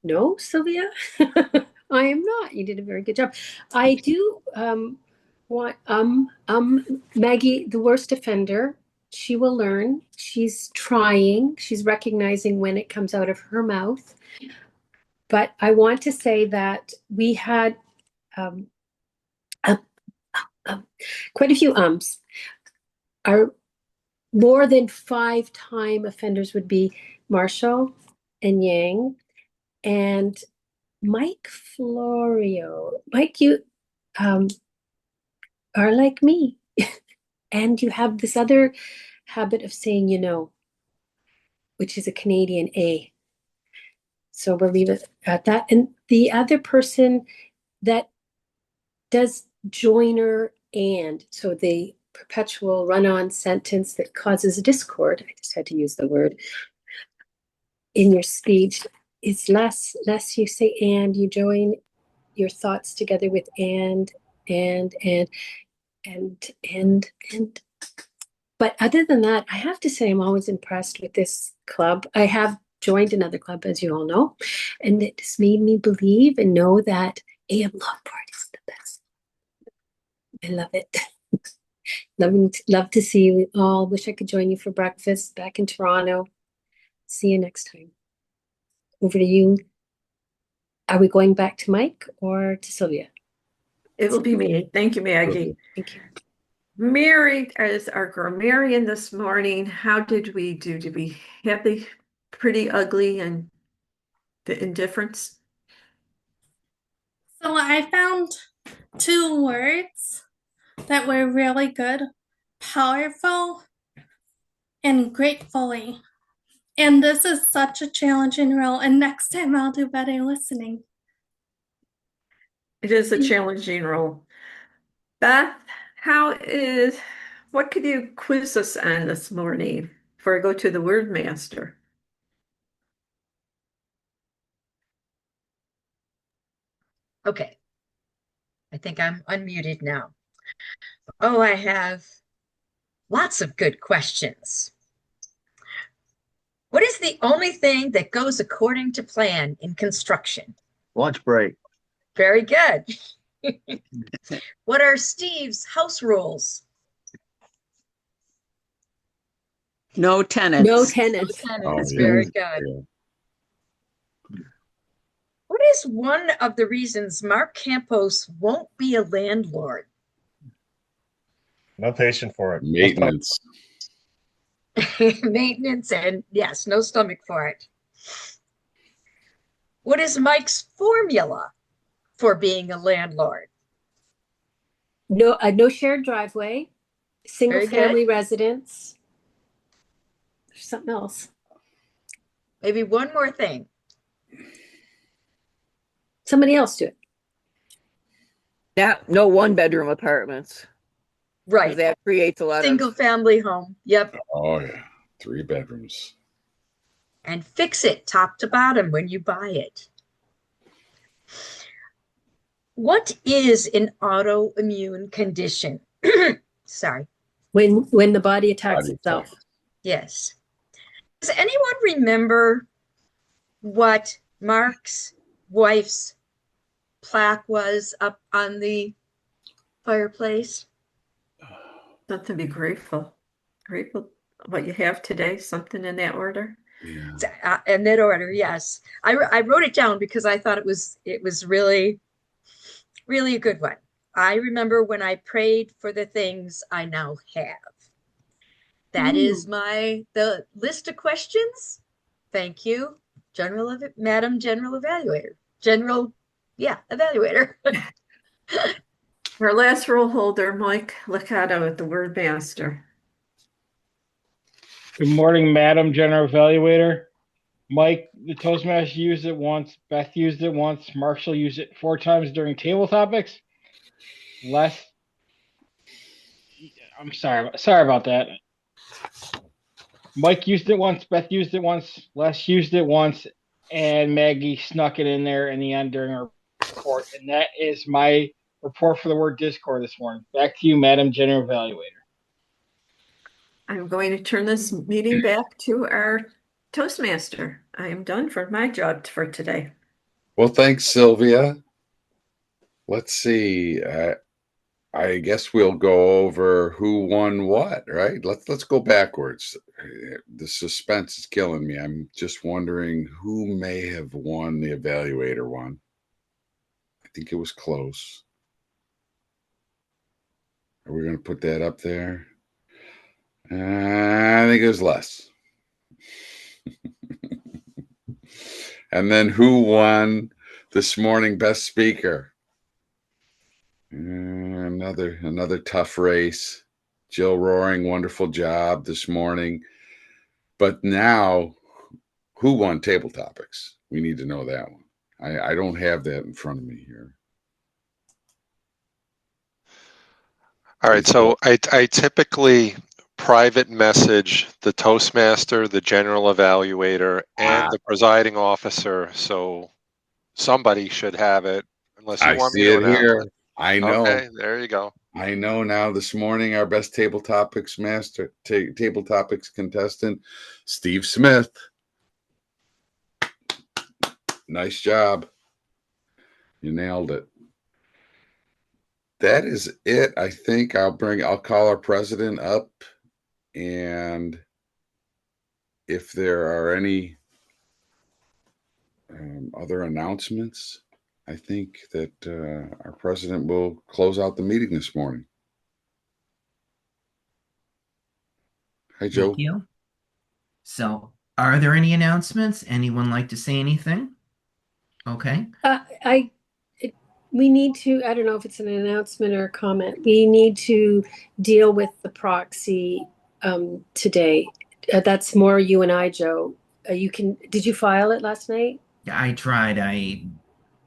no, Sylvia, I am not. You did a very good job. I do want Maggie, the worst offender. She will learn. She's trying. She's recognizing when it comes out of her mouth. But I want to say that we had quite a few ums. Our more than 5-time offenders would be Marshall and Yang and Mike Florio. Mike, you are like me. And you have this other habit of saying, which is a Canadian A. So we'll leave it at that. And the other person that does joiner and, so the perpetual run-on sentence that causes discord, I just had to use the word, in your speech, is less you say and, you join your thoughts together with and. But other than that, I have to say I'm always impressed with this club. I have joined another club, as you all know, and it just made me believe and know that AM Lockport is the best. I love it. Love to see you all. Wish I could join you for breakfast back in Toronto. See you next time. Over to you. Are we going back to Mike or to Sylvia? It will be me. Thank you, Maggie. Thank you. Mary is our grammarian this morning. How did we do? Did we have the pretty ugly and the indifference? So I found 2 words that were really good: powerful and gratefully. And this is such a challenging role, and next time I'll do better listening. It is a challenging role. Beth, what could you quiz us on this morning before I go to the word master? Okay. I think I'm unmuted now. Oh, I have lots of good questions. What is the only thing that goes according to plan in construction? Lunch break. Very good. What are Steve's house rules? No tenants. No tenants. No Oh, tenants. yeah. Very good. Yeah. What is one of the reasons Mark Campos won't be a landlord? No patient for it. Maintenance. Maintenance and yes, no stomach for it. What is Mike's formula for being a landlord? No shared driveway, single family residence. There's something else. Maybe one more thing. Somebody else do it. Yeah, no 1-bedroom apartments. Right. That creates a lot Single of family home. Yep. Oh, yeah. 3 bedrooms. And fix it top to bottom when you buy it. What is an autoimmune condition? Sorry. When the body attacks itself. Yes. Does anyone remember what Mark's wife's plaque was up on the fireplace? Something to be grateful. Grateful what you have today, something in that order. Yeah. In that order, yes. I wrote it down because I thought it was really, really a good one. I remember when I prayed for the things I now have. That is the list of questions. Thank you, Madam General Evaluator. Evaluator. Our last rule holder, Mike Liccato at the word master. Good morning, Madam General Evaluator. Mike, the Toastmaster used it once. Beth used it once. Marshall used it 4 times during table topics. I'm sorry about that. Mike used it once. Beth used it once. Les used it once, and Maggie snuck it in there in the end during her report. And that is my report for the word Discord this morning. Back to you, Madam General Evaluator. I'm going to turn this meeting back to our Toastmaster. I am done for my job for today. Well, thanks, Sylvia. Let's see. I guess we'll go over who won what, right? Let's go backwards. The suspense is killing me. I'm just wondering who may have won the evaluator one. I think it was close. Are we going to put that up there? I think it was less. And then who won this morning best speaker? Another tough race. Jill Roaring, wonderful job this morning. But now, who won Table Topics? We need to know that one. I don't have that in front of me here. All right, so I typically private message the Toastmaster, the general evaluator, and the presiding officer. So somebody should have it, unless you I want me see to it announce here. it. I know. Okay, there you go. I know now. This morning, our best Table Topics Table Topics contestant, Steve Smith. Nice job. You nailed it. That is it. I think I'll call our president up, and if there are any other announcements, I think that our president will close out the meeting this morning. Hi, Joe. Thank you. So, are there any announcements? Anyone like to say anything? Okay. We need to, I don't know if it's an announcement or a comment. We need to deal with the proxy today. That's more you and I, Joe. Did you file it last night? I tried.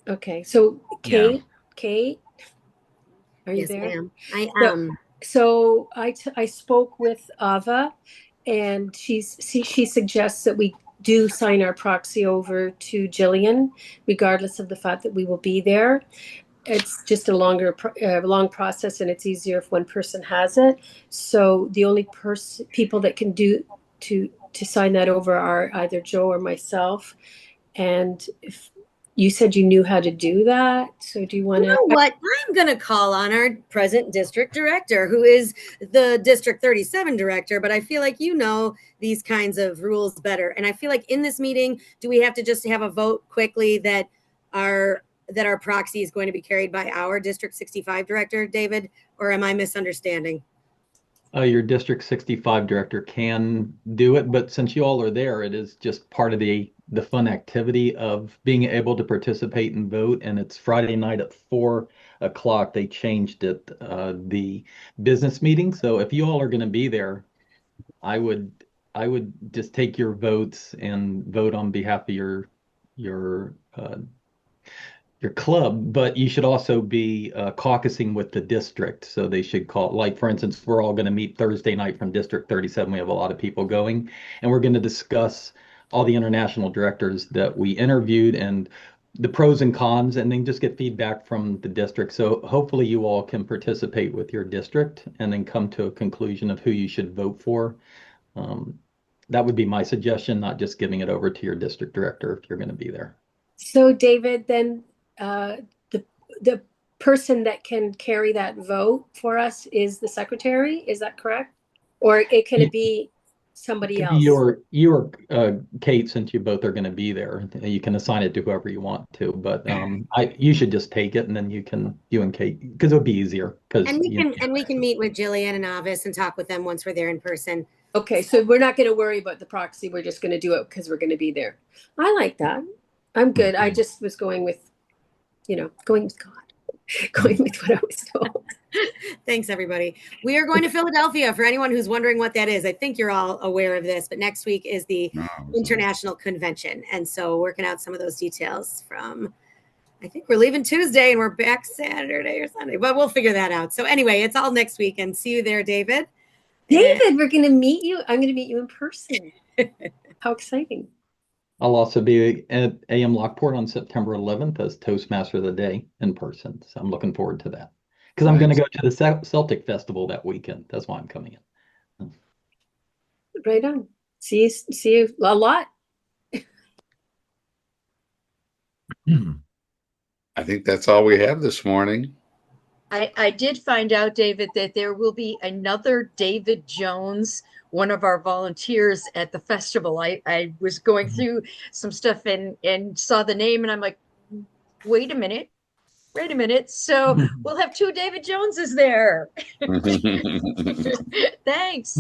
Okay. So Yeah. Kate, are you Yes, there? ma'am. I So- am. So I spoke with Ava, and she suggests that we do sign our proxy over to Jillian, regardless of the fact that we will be there. It's just a long process, and it's easier if one person has it. So the only people that can do to sign that over are either Joe or myself. And if you said you knew how to do that, so do you want to? You know what? I'm going to call on our present district director, who is the District 37 director, but I feel like you know these kinds of rules better. And I feel like in this meeting, do we have to just have a vote quickly that our proxy is going to be carried by our District 65 director, David, or am I misunderstanding? Your District 65 director can do it, but since you all are there, it is just part of the fun activity of being able to participate and vote. And it's Friday night at 4 o'clock. They changed it, the business meeting. So if you all are going to be there, I would just take your votes and vote on behalf of your club, but you should also be caucusing with the district. So they should call, like, for instance, we're all going to meet Thursday night from District 37. We have a lot of people going, and we're going to discuss all the international directors that we interviewed and the pros and cons, and then just get feedback from the district. So hopefully you all can participate with your district and then come to a conclusion of who you should vote for. That would be my suggestion, not just giving it over to your district director if you're going to be there. So David, then the person that can carry that vote for us is the secretary. Is that correct? Or can it be somebody else? You or Kate, since you both are going to be there, you can assign it to whoever you want to. But you should just take it, and then you and Kate, because it'll be easier. And we can meet with Jillian and Avis and talk with them once we're there in person. Okay, so we're not going to worry about the proxy. We're just going to do it because we're going to be there. I like that. I'm good. I just was going with, going with God, going with what I was told. Thanks, everybody. We are going to Philadelphia for anyone who's wondering what that is. I think you're all aware of this, but next week is the International Convention. And so working out some of those details I think we're leaving Tuesday and we're back Saturday or Sunday, but we'll figure that out. So anyway, it's all next week, and see you there, David. David, we're going to meet you. I'm going to meet you in person. How exciting. I'll also be at AM Lockport on September 11th as Toastmaster of the Day in person. So I'm looking forward to that. Because I'm going to go to the Celtic Festival that weekend. That's why I'm coming in. Right on. See you a lot. I think that's all we have this morning. I did find out, David, that there will be another David Jones, one of our volunteers at the festival. I was going through some stuff and saw the name, and I'm like, wait a minute. So we'll have two David Joneses there. Thanks.